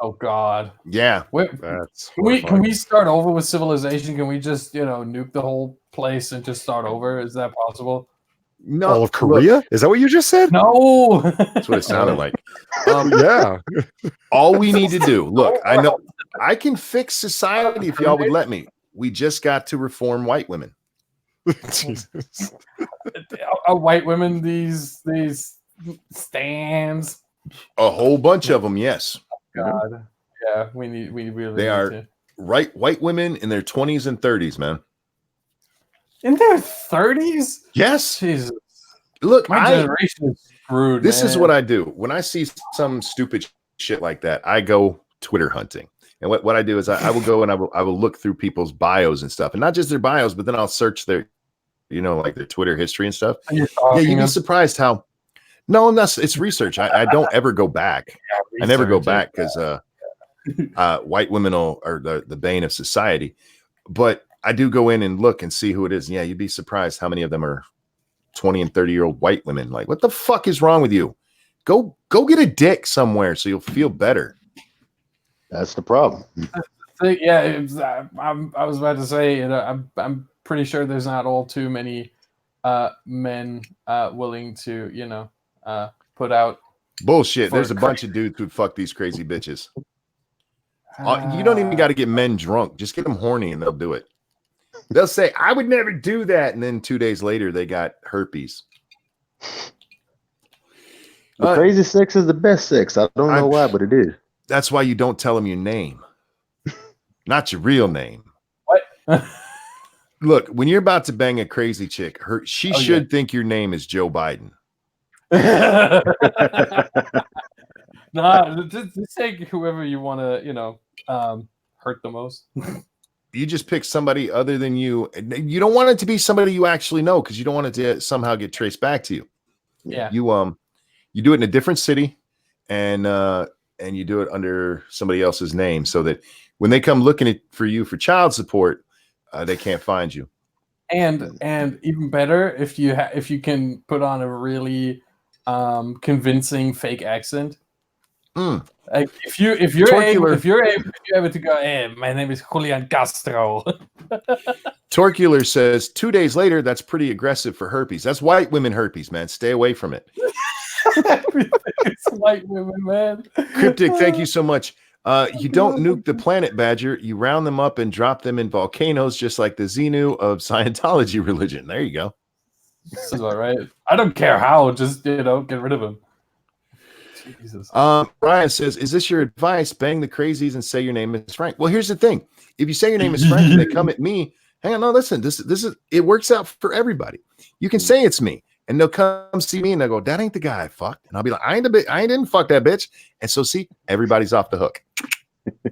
Oh God. Yeah, That's Can we start over with civilization? Can we just nuke the whole place and just start over? Is that possible? no, all of Korea? Is that what you just said? No. That's what it sounded like. Yeah. All we need to do, look, I know I can fix society if y'all would let me. We just got to reform white women. Jesus. White women, these stands. A whole bunch of them, yes. God. Yeah, we really They need are to. white women in their 20s and 30s, man. In their 30s? Yes. Jesus. Look, My generation is screwed. this is man. what I do. When I see some stupid shit like that, I go Twitter hunting. And what I do is I will go and I will look through people's bios and stuff. And not just their bios, but then I'll search their, like their Twitter history and stuff. You're Yeah, you'd be talking surprised how. No, it's research. I don't ever go back. I never go back because white women are the bane of society. But I do go in and look and see who it is. Yeah, you'd be surprised how many of them are 20 and 30-year-old white women. Like, what the fuck is wrong with you? Go get a dick somewhere so you'll feel better. That's the problem. Yeah, I was about to say, I'm pretty sure there's not all too many men willing to, put out. Bullshit. For There's a bunch of dudes who fuck these crazy bitches. You don't even got to get men drunk. Just get them horny and they'll do it. They'll say, I would never do that. And then 2 days later, they got herpes. The crazy sex is the best sex. I don't know why, but it is. That's why you don't tell them your name. Not your real name. What? Look, when you're about to bang a crazy chick, she should think your name is Joe Biden. Nah, just take whoever you want to, hurt the most. You just pick somebody other than you. You don't want it to be somebody you actually know because you don't want it to somehow get traced back to you. Yeah. You do it in a different city, and you do it under somebody else's name so that when they come looking for you for child support, they can't find you. And even better if you can put on a really convincing fake accent. Like if you're able to go, hey, my name is Julian Castro. Torcular says 2 days later, that's pretty aggressive for herpes. That's white women herpes, man. Stay away from it. It's white women, man. Cryptic, thank you so much. You don't nuke the planet badger. You round them up and drop them in volcanoes, just like the Xenu of Scientology religion. There you go. This is all right. I don't care how. Just get rid of him. Jesus. Brian says, "Is this your advice? Bang the crazies and say your name is Frank." Well, here's the thing: if you say your name is Frank and they come at me, hang on, no, listen. This is it works out for everybody. You can say it's me, and they'll come see me and they'll go, "That ain't the guy I fucked," and I'll be like, I didn't fuck that bitch." And so, see, everybody's off the hook.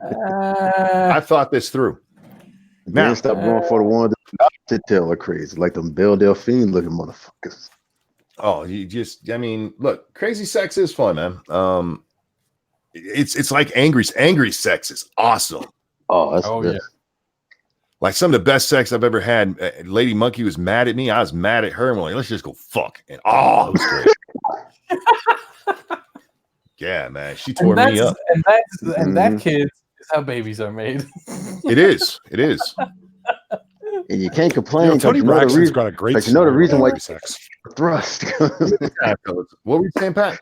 I thought this through. Now stop going for the ones that tell are crazy, like them Belle Delphine looking motherfuckers. Oh, look, crazy sex is fun, man. It's like angry sex is awesome. Oh, that's yeah. Like some of the best sex I've ever had. Lady Monkey was mad at me. I was mad at her. And we're like, let's just go fuck. And it was great. Yeah, man. She tore me up. And that kid is how babies are made. It is. And you can't complain. Tony Braxton's got a great. But you know the reason why sex. Thrust. What were you saying, Pat?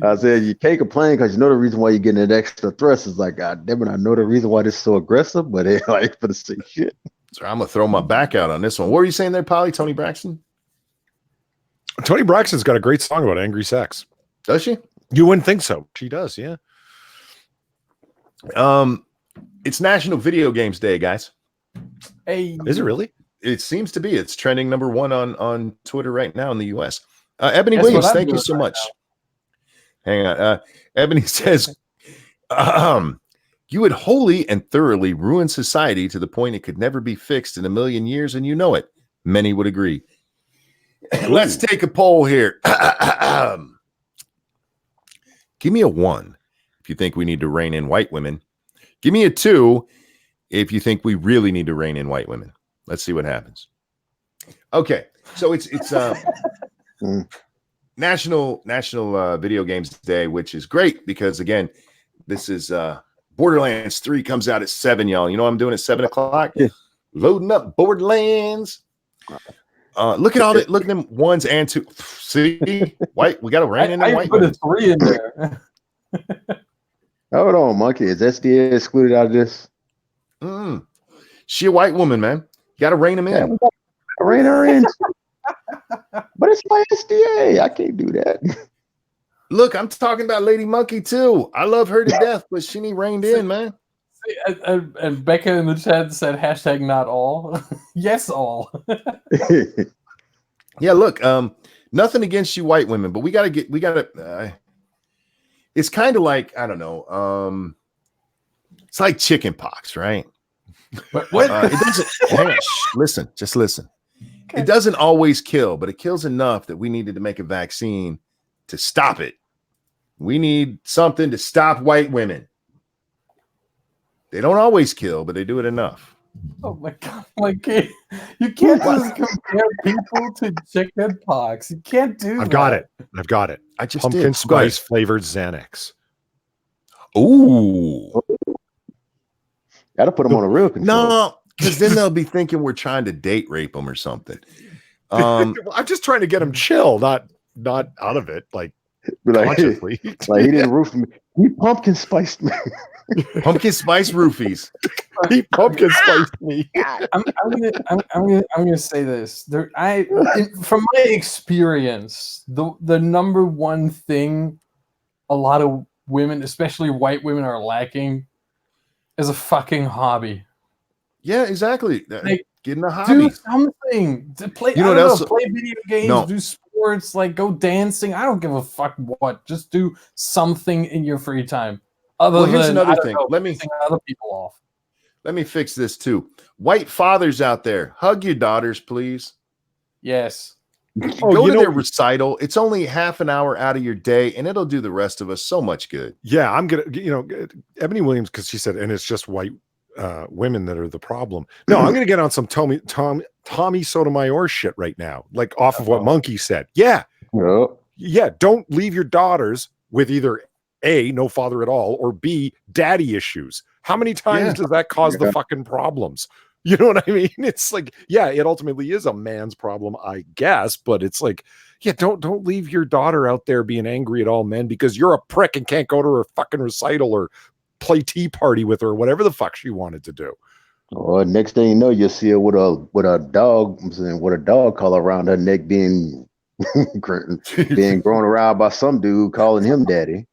I said you can't complain because you know the reason why you're getting an extra thrust is like, God damn it, I know the reason why this is so aggressive, but it like for the same shit. So I'm gonna throw my back out on this one. What were you saying there, Polly? Tony Braxton? Tony Braxton's got a great song about angry sex. Does she? You wouldn't think so. She does, yeah. It's National Video Games Day, guys. Hey, Is it really? It seems to be. It's trending #1 on Twitter right now in the U.S. Ebony Guess Williams, what I'm thank you doing so right much. Hang on. Ebony says, you would wholly and thoroughly ruin society to the point it could never be fixed in a million years, and you know it. Many would agree. Let's take a poll here. Give me a 1 if you think we need to rein in white women. Give me a 2 if you think we really need to rein in white women. Let's see what happens. Okay, so it's National Video Games Day, which is great because again, this is Borderlands 3 comes out at 7, y'all. You know what I'm doing at 7 o'clock? Yeah. Loading up Borderlands. Look at all that. Look at them 1s and 2. See, white. We got to rein in I white put women. a 3 in there. Hold on, Monkey. Is SDA excluded out of this? She a white woman, man. You got to rein them in. Yeah, we got to rein her in. But it's my SDA. I can't do that. Look, I'm talking about Lady Monkey too. I love her to death, but she need reined in, man. And Becca in the chat said hashtag not all. Yes, all. Yeah, look, nothing against you white women, but we gotta it's kind of like, I don't know, it's like chicken pox, right? But what? It doesn't hang on, listen, just listen. Okay. It doesn't always kill, but it kills enough that we needed to make a vaccine to stop it. We need something to stop white women. They don't always kill, but they do it enough. Oh my god! Like you can't just compare people to chicken pox. You can't do. I've got it. I just Pumpkin did. spice flavored Xanax. Ooh. Got to put them on a real control. No, because then they'll be thinking we're trying to date rape them or something. I'm just trying to get him chill, not out of it, like Be like, consciously. like he didn't roof me. He pumpkin spiced me. Pumpkin spice roofies. He pumpkin spiced me. I'm gonna say this. From my experience, the number one thing a lot of women, especially white women, are lacking is a fucking hobby. Yeah, exactly. Like, getting a hobby. do something. To play, You know I what don't else- know, play video games, No. do sports, like go dancing. I don't give a fuck what. Just do something in your free time. Other Well, here's than, another I don't thing. know, Let me- pissing other people off. Let me fix this too. White fathers out there, hug your daughters, please. Yes. Go to their recital. It's only half an hour out of your day, and it'll do the rest of us so much good. Yeah, I'm gonna, Ebony Williams, because she said, and it's just white women that are the problem. No, I'm gonna get on some Tommy Sotomayor shit right now, like off of what Monkey said. Yeah, Yep. don't leave your daughters with either A, no father at all, or B, daddy issues. How many times does that cause the fucking problems? You know what I mean? It's like, yeah, it ultimately is a man's problem, I guess, but it's like, yeah, don't leave your daughter out there being angry at all men because you're a prick and can't go to her fucking recital or play tea party with her or whatever the fuck she wanted to do. Or next thing you know, you'll see her with a dog collar around her neck being being grown around by some dude calling him daddy.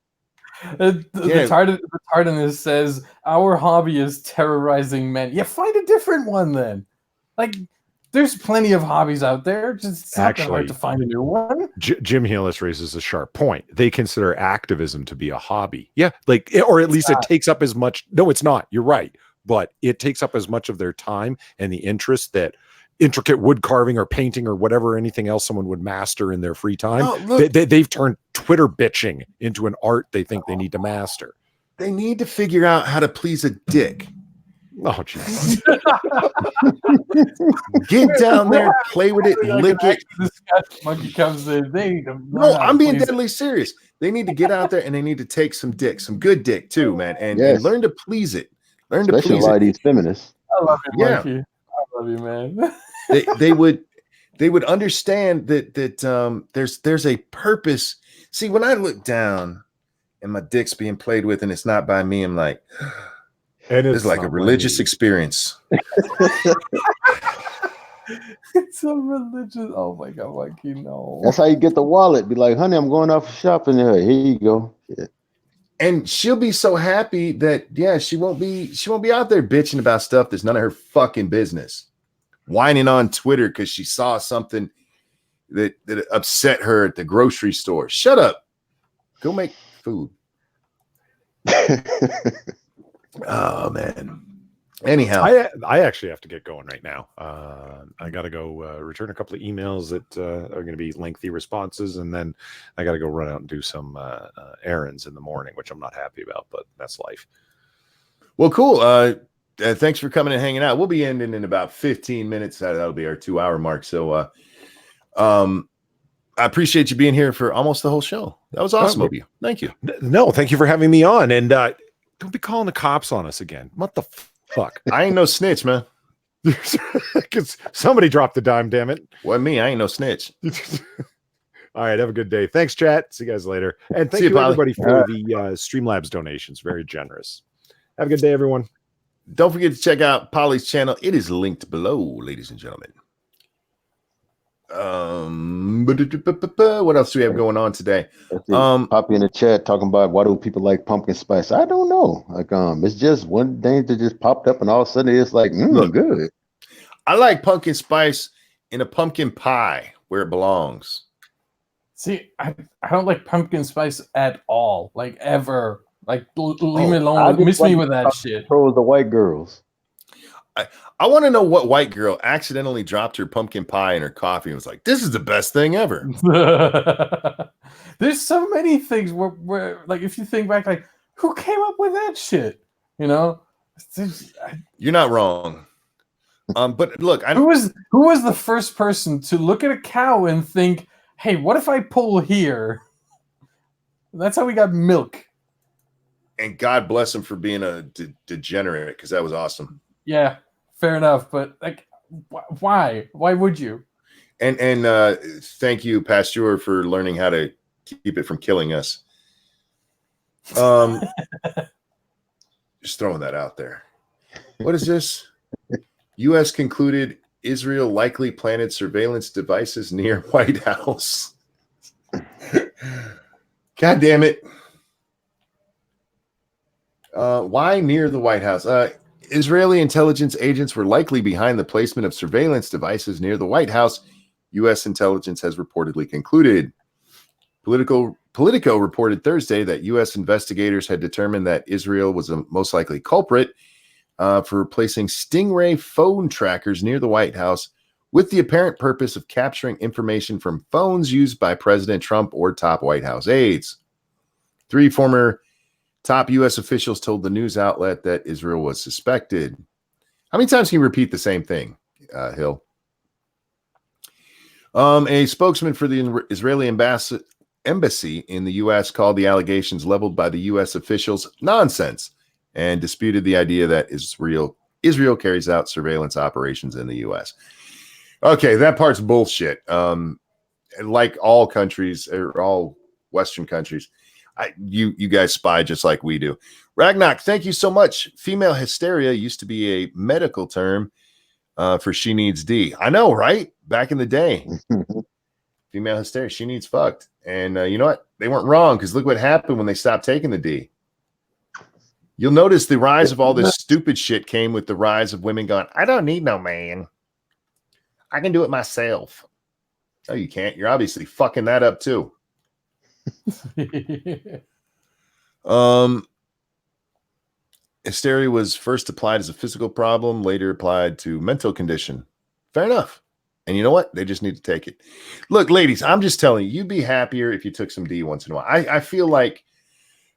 The tardiness says our hobby is terrorizing men. Yeah, find a different one then. Like, there's plenty of hobbies out there. Just it's not that hard to find a new one. Jim Healis raises a sharp point. They consider activism to be a hobby. Yeah, like, or at least it takes up as much. No, it's not. You're right, but it takes up as much of their time and the interest that intricate wood carving or painting or whatever, anything else someone would master in their free time. They've turned Twitter bitching into an art they think they need to master. They need to figure out how to please a dick. Oh, jeez. Get down there, play with it, lick it. Monkey comes in. No, I'm being deadly serious. They need to get out there and they need to take some dick, some good dick too, man, and learn to please it. Especially a lot of these feminists. I love you, Monkey. I love you, man. they would understand that there's a purpose. See, when I look down and my dick's being played with and it's not by me, I'm like, it's like a religious experience. It's so religious. Oh my god, Mikey, no. That's how you get the wallet. Be like, honey, I'm going out for shopping. Here you go. Shit. And she'll be so happy that she won't be out there bitching about stuff that's none of her fucking business. Whining on Twitter because she saw something that upset her at the grocery store. Shut up. Go make food. Oh man. Anyhow, I actually have to get going right now. I got to go return a couple of emails that are going to be lengthy responses, and then I got to go run out and do some errands in the morning, which I'm not happy about, but that's life. Well, cool. Thanks for coming and hanging out. We'll be ending in about 15 minutes. That'll be our 2-hour mark. So, I appreciate you being here for almost the whole show. That was awesome of you. Thank you. No, thank you for having me on. And don't be calling the cops on us again. What the fuck? I ain't no snitch, man. Because somebody dropped the dime, damn it. What me? I ain't no snitch. All right, have a good day. Thanks, chat. See you guys later. And thank you everybody for the Streamlabs donations. Very generous. Have a good day, everyone. Don't forget to check out Polly's channel. It is linked below, ladies and gentlemen. What else do we have going on today? Poppy in the chat talking about why do people like pumpkin spice? I don't know. Like it's just one thing that just popped up and all of a sudden it's like Look, good. I like pumpkin spice in a pumpkin pie where it belongs. See, I don't like pumpkin spice at all. Like ever. Like leave me alone. Miss me with that shit. So the white girls. I want to know what white girl accidentally dropped her pumpkin pie in her coffee and was like, "This is the best thing ever." There's so many things where like if you think back, like who came up with that shit? You know, you're not wrong. But look, who was the first person to look at a cow and think, "Hey, what if I pull here?" That's how we got milk. And God bless him for being a degenerate, because that was awesome. Yeah, fair enough. But like, why? Why would you? And thank you, Pasteur, for learning how to keep it from killing us. Just throwing that out there. What is this? U.S. concluded Israel likely planted surveillance devices near White House. God damn it. Why near the White House? Israeli intelligence agents were likely behind the placement of surveillance devices near the White House, U.S. intelligence has reportedly concluded. Politico reported Thursday that U.S. investigators had determined that Israel was the most likely culprit for placing Stingray phone trackers near the White House with the apparent purpose of capturing information from phones used by President Trump or top White House aides. 3 former top U.S. officials told the news outlet that Israel was suspected. How many times can you repeat the same thing, Hill? A spokesman for the Israeli embassy in the U.S. called the allegations leveled by the U.S. officials nonsense and disputed the idea that Israel carries out surveillance operations in the U.S. Okay, that part's bullshit. Like all countries, or all Western countries, you guys spy just like we do. Ragnak, thank you so much. Female hysteria used to be a medical term for she needs D. I know, right? Back in the day. Female hysteria, she needs fucked. And you know what? They weren't wrong, because look what happened when they stopped taking the D. You'll notice the rise of all this stupid shit came with the rise of women going, I don't need no man. I can do it myself. No, you can't. You're obviously fucking that up too. Hysteria was first applied as a physical problem, later applied to mental condition. Fair enough. And you know what? They just need to take it. Look, ladies, I'm just telling you, you'd be happier if you took some D once in a while. I feel like,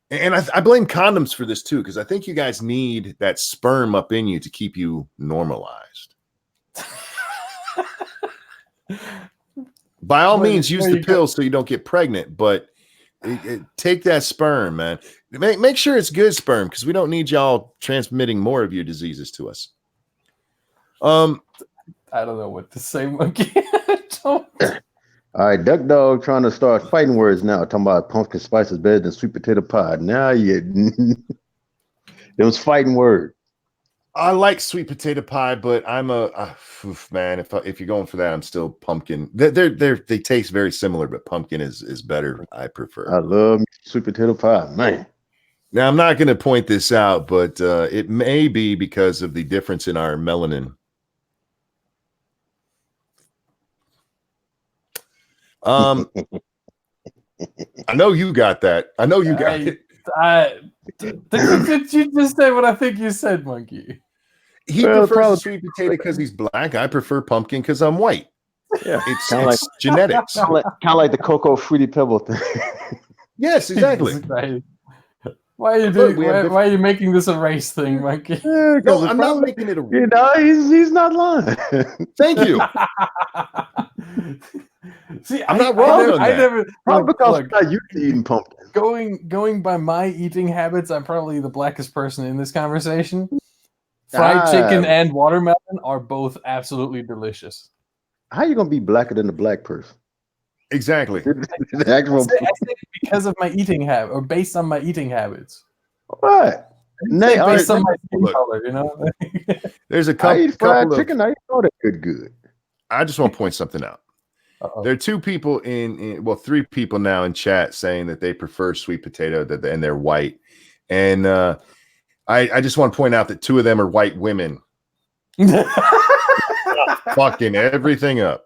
and I blame condoms for this too, because I think you guys need that sperm up in you to keep you normalized. By all means, use the pill so you don't get pregnant, but take that sperm, man. Make sure it's good sperm, because we don't need y'all transmitting more of your diseases to us. I don't know what to say, Monkey. All right, Duck Dog trying to start fighting words now, talking about pumpkin spice is better than sweet potato pie. Now you those fighting words. I like sweet potato pie, but I'm man. If you're going for that, I'm still pumpkin. They taste very similar, but pumpkin is better. I prefer. I love sweet potato pie, man. Now I'm not going to point this out, but it may be because of the difference in our melanin. I know you got that. I know you got it. Did you just say what I think you said, Monkey? He prefers sweet potato because he's black. I prefer pumpkin because I'm white. Yeah, it's genetics. Kind of like the cocoa fruity pebble thing. Yes, exactly. Why are you doing? Why are you making this a race thing, Monkey? Yeah, no, I'm not making it a. You know, he's not lying. Thank you. See, I'm not wrong on that. I never. Probably because I'm not used to eating pumpkin. Going by my eating habits, I'm probably the blackest person in this conversation. Fried chicken and watermelon are both absolutely delicious. How you gonna be blacker than the black person? Exactly. I say because of my eating habit, or based on my eating habits. What? Based on my skin color, you know. There's a couple. I eat fried chicken. I know that good. I just want to point something out. There are two people three people now in chat saying that they prefer sweet potato and they're white. And I just want to point out that two of them are white women. Fucking everything up.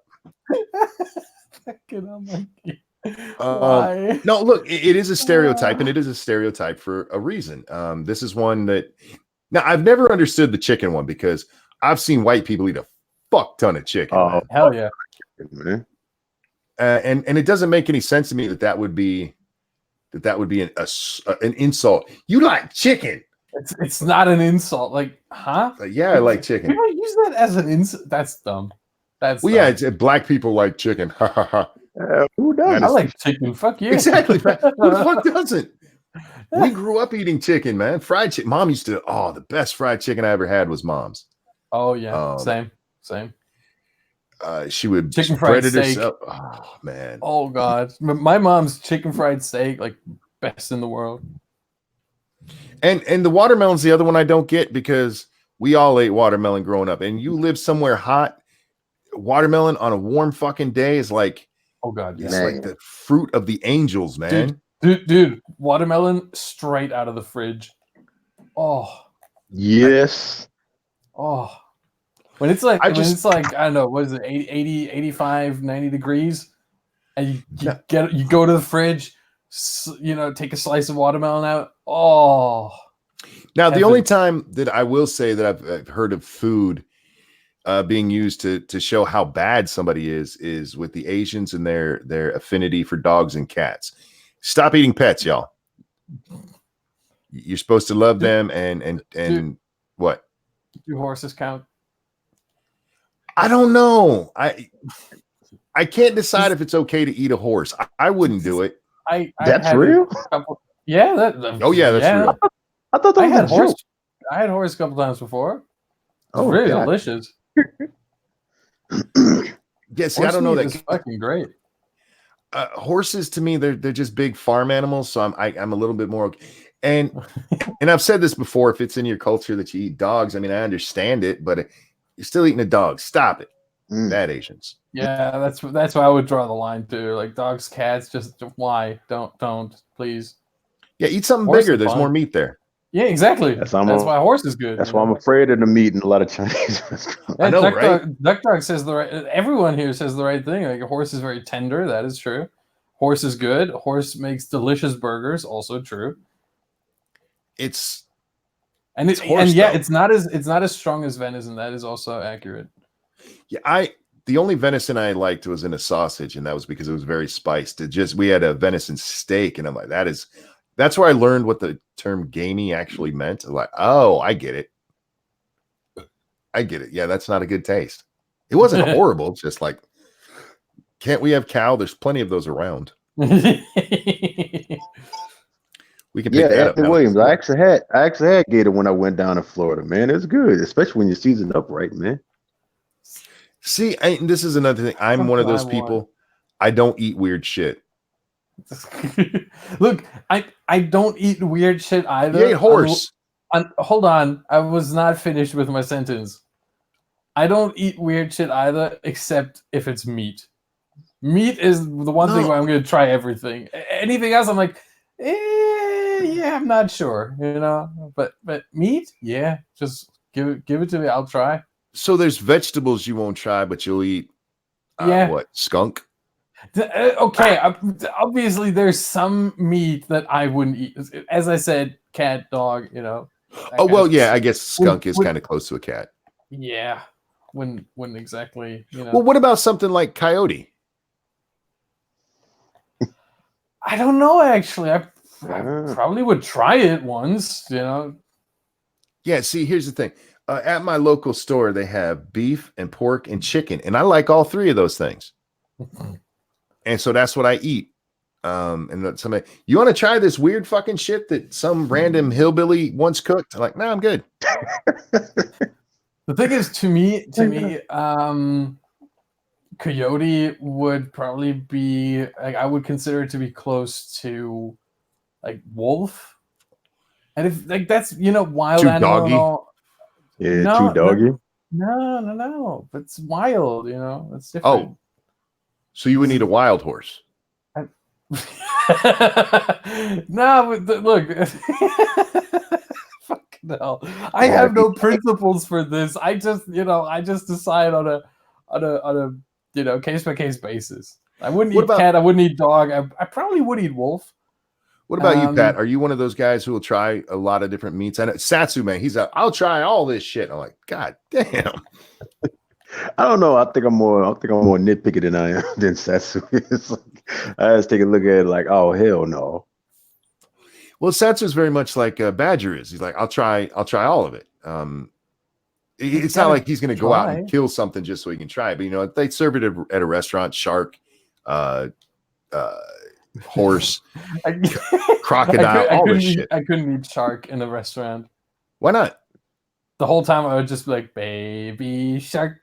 Why? No, look, it is a stereotype, and it is a stereotype for a reason. This is one that now I've never understood the chicken one because I've seen white people eat a fuck ton of chicken. Oh, hell yeah. Man. And it doesn't make any sense to me that would be an insult. You like chicken? It's not an insult. Like, huh? Yeah, I like chicken. You don't use that as an insult. That's dumb. That's dumb. Yeah. It's black people like chicken. Who does? I like chicken. Fuck you. Exactly. Who the fuck doesn't? We grew up eating chicken, man. Fried chicken. Mom used to. Oh, the best fried chicken I ever had was mom's. Oh yeah, same. She would chicken fried steak. Herself. Oh man. Oh god, my mom's chicken fried steak, like best in the world. And the watermelon's the other one I don't get because we all ate watermelon growing up. And you live somewhere hot, watermelon on a warm fucking day is like, oh god, yeah. It's like the fruit of the angels, man. Dude, watermelon straight out of the fridge. Oh yes. Oh. When it's like, I don't know, what is it, 80, 85, 90 degrees, and you go to the fridge, take a slice of watermelon out. Oh. Now, the only time that I will say that I've heard of food being used to show how bad somebody is with the Asians and their affinity for dogs and cats. Stop eating pets, y'all. You're supposed to love them and what? Do horses count? I don't know. I can't decide if it's okay to eat a horse. I wouldn't do it. That's real? Yeah. That's real. I thought that was a joke. I had horse a couple times before. It's really delicious. Yeah, see, I don't know that. It's fucking great. Horses to me, they're just big farm animals, so I'm a little bit more. And I've said this before. If it's in your culture that you eat dogs, I mean, I understand it, but you're still eating a dog. Stop it. Bad Asians. Yeah, that's why I would draw the line too. Like dogs, cats, just why? Don't please. Yeah, eat something bigger. There's more meat there. Yeah, exactly. That's why horse is good. That's why I'm afraid of the meat in a lot of Chinese restaurants. Yeah, I know, right? Duck Dog says the right. Everyone here says the right thing. Like a horse is very tender. That is true. Horse is good. Horse makes delicious burgers. Also true. It's not as strong as venison. That is also accurate. Yeah, the only venison I liked was in a sausage, and that was because it was very spiced. We had a venison steak, and I'm like, that's where I learned what the term gamey actually meant. I'm like, oh, I get it. Yeah, that's not a good taste. It wasn't horrible. It's just like, can't we have cow? There's plenty of those around. We can pick that up. Williams. I actually had gator when I went down to Florida, man. It's good, especially when you season up right, man. See, this is another thing. I'm one of those people. I don't eat weird shit. Look, I don't eat weird shit either. You ate horse. Hold on, I was not finished with my sentence. I don't eat weird shit either, except if it's meat. Meat is the one thing where I'm going to try everything. Anything else, I'm like, yeah, I'm not sure, you know. But meat, yeah, just give it to me. I'll try. So there's vegetables you won't try, but you'll eat. Yeah. What, skunk? Okay, obviously there's some meat that I wouldn't eat. As I said, cat, dog, you know. Oh well, yeah, I guess skunk is kind of close to a cat. Yeah, wouldn't exactly, you know. Well, what about something like coyote? I don't know, actually. I probably would try it once, you know. Yeah, see, here's the thing. At my local store, they have beef and pork and chicken, and I like all three of those things. And so that's what I eat. And somebody, you want to try this weird fucking shit that some random hillbilly once cooked? I'm like, no, I'm good. The thing is, to me, coyote would probably be like, I would consider it to be close to like wolf, and if like that's, you know, wild Too animal doggy? and all. Yeah, No, too doggy. No. But it's wild, you know. It's different. Oh, so you would need a wild horse. No, but look. Fucking hell. I have no principles for this. I just decide on a you know, case by case basis. I wouldn't eat cat. I wouldn't eat dog. I probably would eat wolf. What about you, Pat? Are you one of those guys who will try a lot of different meats? I know Satsu, man, he's like, I'll try all this shit. I'm like, God damn. I don't know. I think I'm more nitpicky than I am than Satsu is. Like, I just take a look at it like, oh hell no. Well, Satsu is very much like Badger is. He's like, I'll try all of it. It's not like he's going to go out and kill something just so he can try it. But you know, they serve it at a restaurant, shark, horse, crocodile, all this shit. I couldn't eat shark in a restaurant. Why not? The whole time I would just be like, baby shark.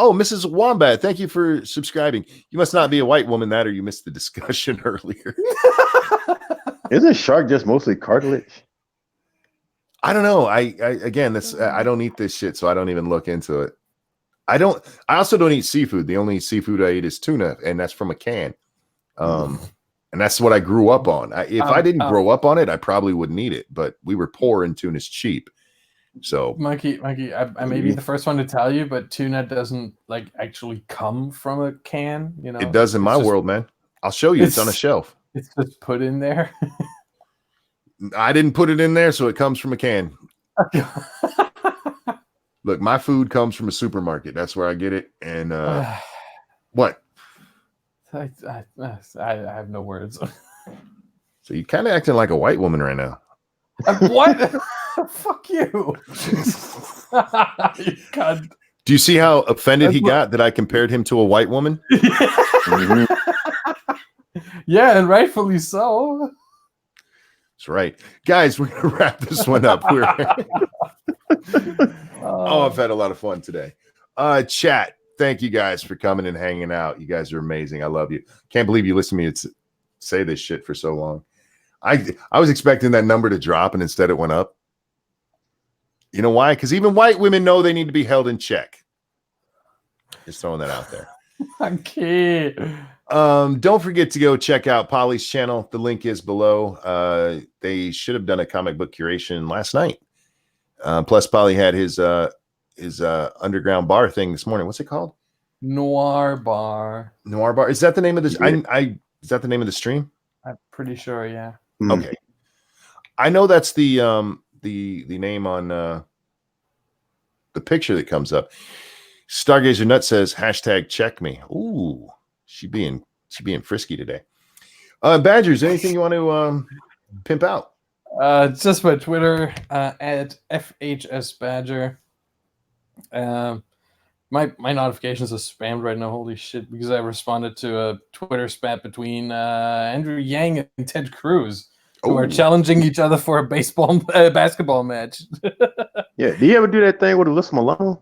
Oh, Mrs. Wombat, thank you for subscribing. You must not be a white woman, that, or you missed the discussion earlier. Isn't shark just mostly cartilage? I don't know. I don't eat this shit, so I don't even look into it. I also don't eat seafood. The only seafood I eat is tuna, and that's from a can. And that's what I grew up on. If I didn't grow up on it, I probably wouldn't eat it, but we were poor and tuna's cheap. So Mikey, I may be the first one to tell you, but tuna doesn't like actually come from a can, you know. It does in my world, man. I'll show you. It's on a shelf. It's just put in there. I didn't put it in there, so it comes from a can. Look, my food comes from a supermarket. That's where I get it. And what? I have no words. So you're kind of acting like a white woman right now. What? Fuck you. You cunt. Do you see how offended he got that I compared him to a white woman? Yeah, and rightfully so. That's right. Guys, we're going to wrap this one up. I've had a lot of fun today. Chat, thank you guys for coming and hanging out. You guys are amazing. I love you. Can't believe you listened to me say this shit for so long. I was expecting that number to drop, and instead it went up. You know why? Because even white women know they need to be held in check. Just throwing that out there. Okay. Don't forget to go check out Polly's channel. The link is below. They should have done a comic book curation last night. Plus, Polly had his underground bar thing this morning. What's it called? Noir Bar. Noir Bar. Is that the name of this? Is that the name of the stream? I'm pretty sure. Yeah. Okay. I know that's the name on the picture that comes up. Stargazer Nut says #check me. Ooh, she being frisky today. Badgers, anything you want to pimp out? Just my Twitter at FHSBadger. My notifications are spammed right now. Holy shit! Because I responded to a Twitter spat between Andrew Yang and Ted Cruz, who are challenging each other for a basketball match. Yeah. Do you ever do that thing with Alyssa Malone?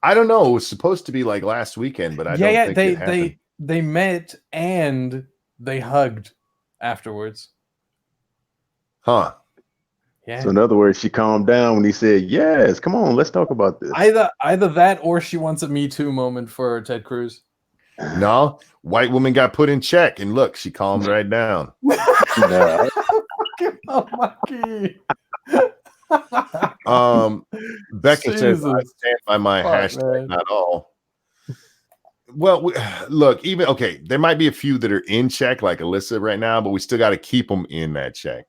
I don't know. It was supposed to be like last weekend, but I don't think it happened. They met and they hugged. afterwards. Huh. Yeah. So in other words, she calmed down when he said, "Yes, come on, let's talk about this." Either that or she wants a Me Too moment for Ted Cruz. No, white woman got put in check, and look, she calmed right down. Nah. Fucking Monkey. Becca says, "I Jesus. stand by my Fuck, hashtag, man. not all." Well, look, even okay, there might be a few that are in check, like Alyssa right now, but we still got to keep them in that check.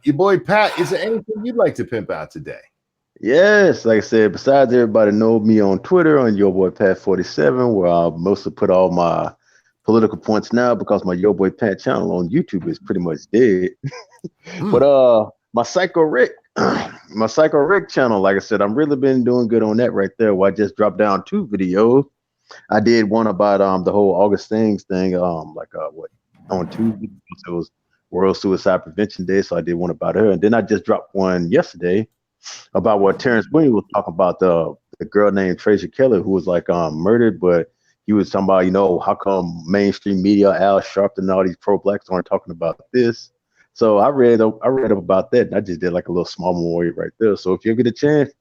Your boy Pat, is there anything you'd like to pimp out today? Yes, like I said, besides everybody know me on Twitter on Yo Boy Pat 47, where I mostly put all my political points now because my Yo Boy Pat channel on YouTube is pretty much dead. But my Psycho Rick, my Psycho Rick channel, like I said, I've really been doing good on that right there. Where I just dropped down 2 videos. I did one about the whole August things thing, what on Tuesday. It was World Suicide Prevention Day, so I did one about her, and then I just dropped one yesterday about what Terrence Williams was talking about the girl named Tracy Keller who was like murdered, but he was talking about, you know, how come mainstream media, Al Sharpton, and all these pro-blacks aren't talking about this. So I read up about that, and I just did like a little small memorial right there. So if you get a chance,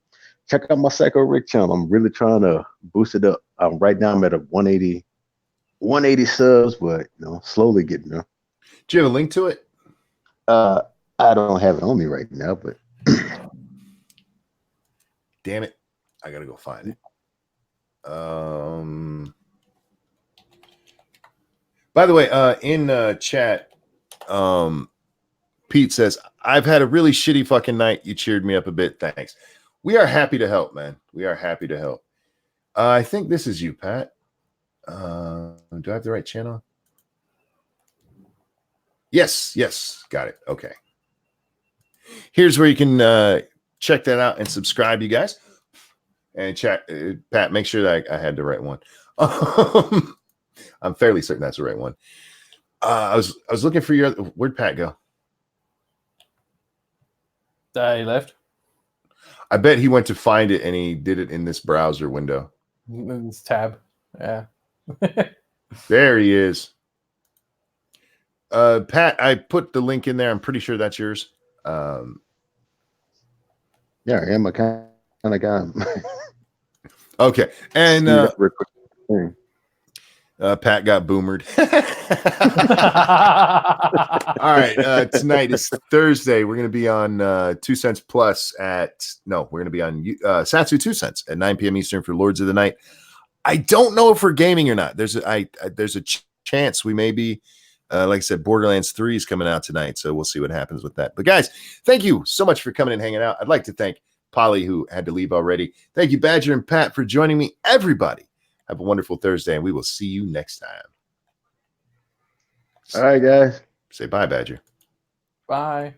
check out my Psycho Rick channel. I'm really trying to boost it up. Right now I'm at a 180 subs, but you know, slowly getting there. Do you have a link to it? I don't have it on me right now, but Damn it, I gotta go find it. By the way, in chat, Pete says, "I've had a really shitty fucking night. You cheered me up a bit. Thanks." We are happy to help, man. We are happy to help. I think this is you, Pat. Do I have the right channel? Yes, got it. Okay. Here's where you can check that out and subscribe, you guys. And chat, Pat, make sure that I had the right one. I'm fairly certain that's the right one. I was looking for your. Where'd Pat go? He left. I bet he went to find it and he did it in this browser window. This tab. Yeah. There he is. Pat, I put the link in there. I'm pretty sure that's yours. yeah, I am a kind of guy. Okay. And Speed up real quick. Pat got boomered. All right. Tonight is Thursday. We're going to be on 2 Cents Plus we're going to be on Satsu 2 Cents at 9 p.m. Eastern for Lords of the Night. I don't know if we're gaming or not. There's a chance we may be. Like I said, Borderlands 3 is coming out tonight, so we'll see what happens with that. But guys, thank you so much for coming and hanging out. I'd like to thank Polly, who had to leave already. Thank you, Badger and Pat, for joining me. Everybody, have a wonderful Thursday, and we will see you next time. All right, guys. Say bye, Badger. Bye.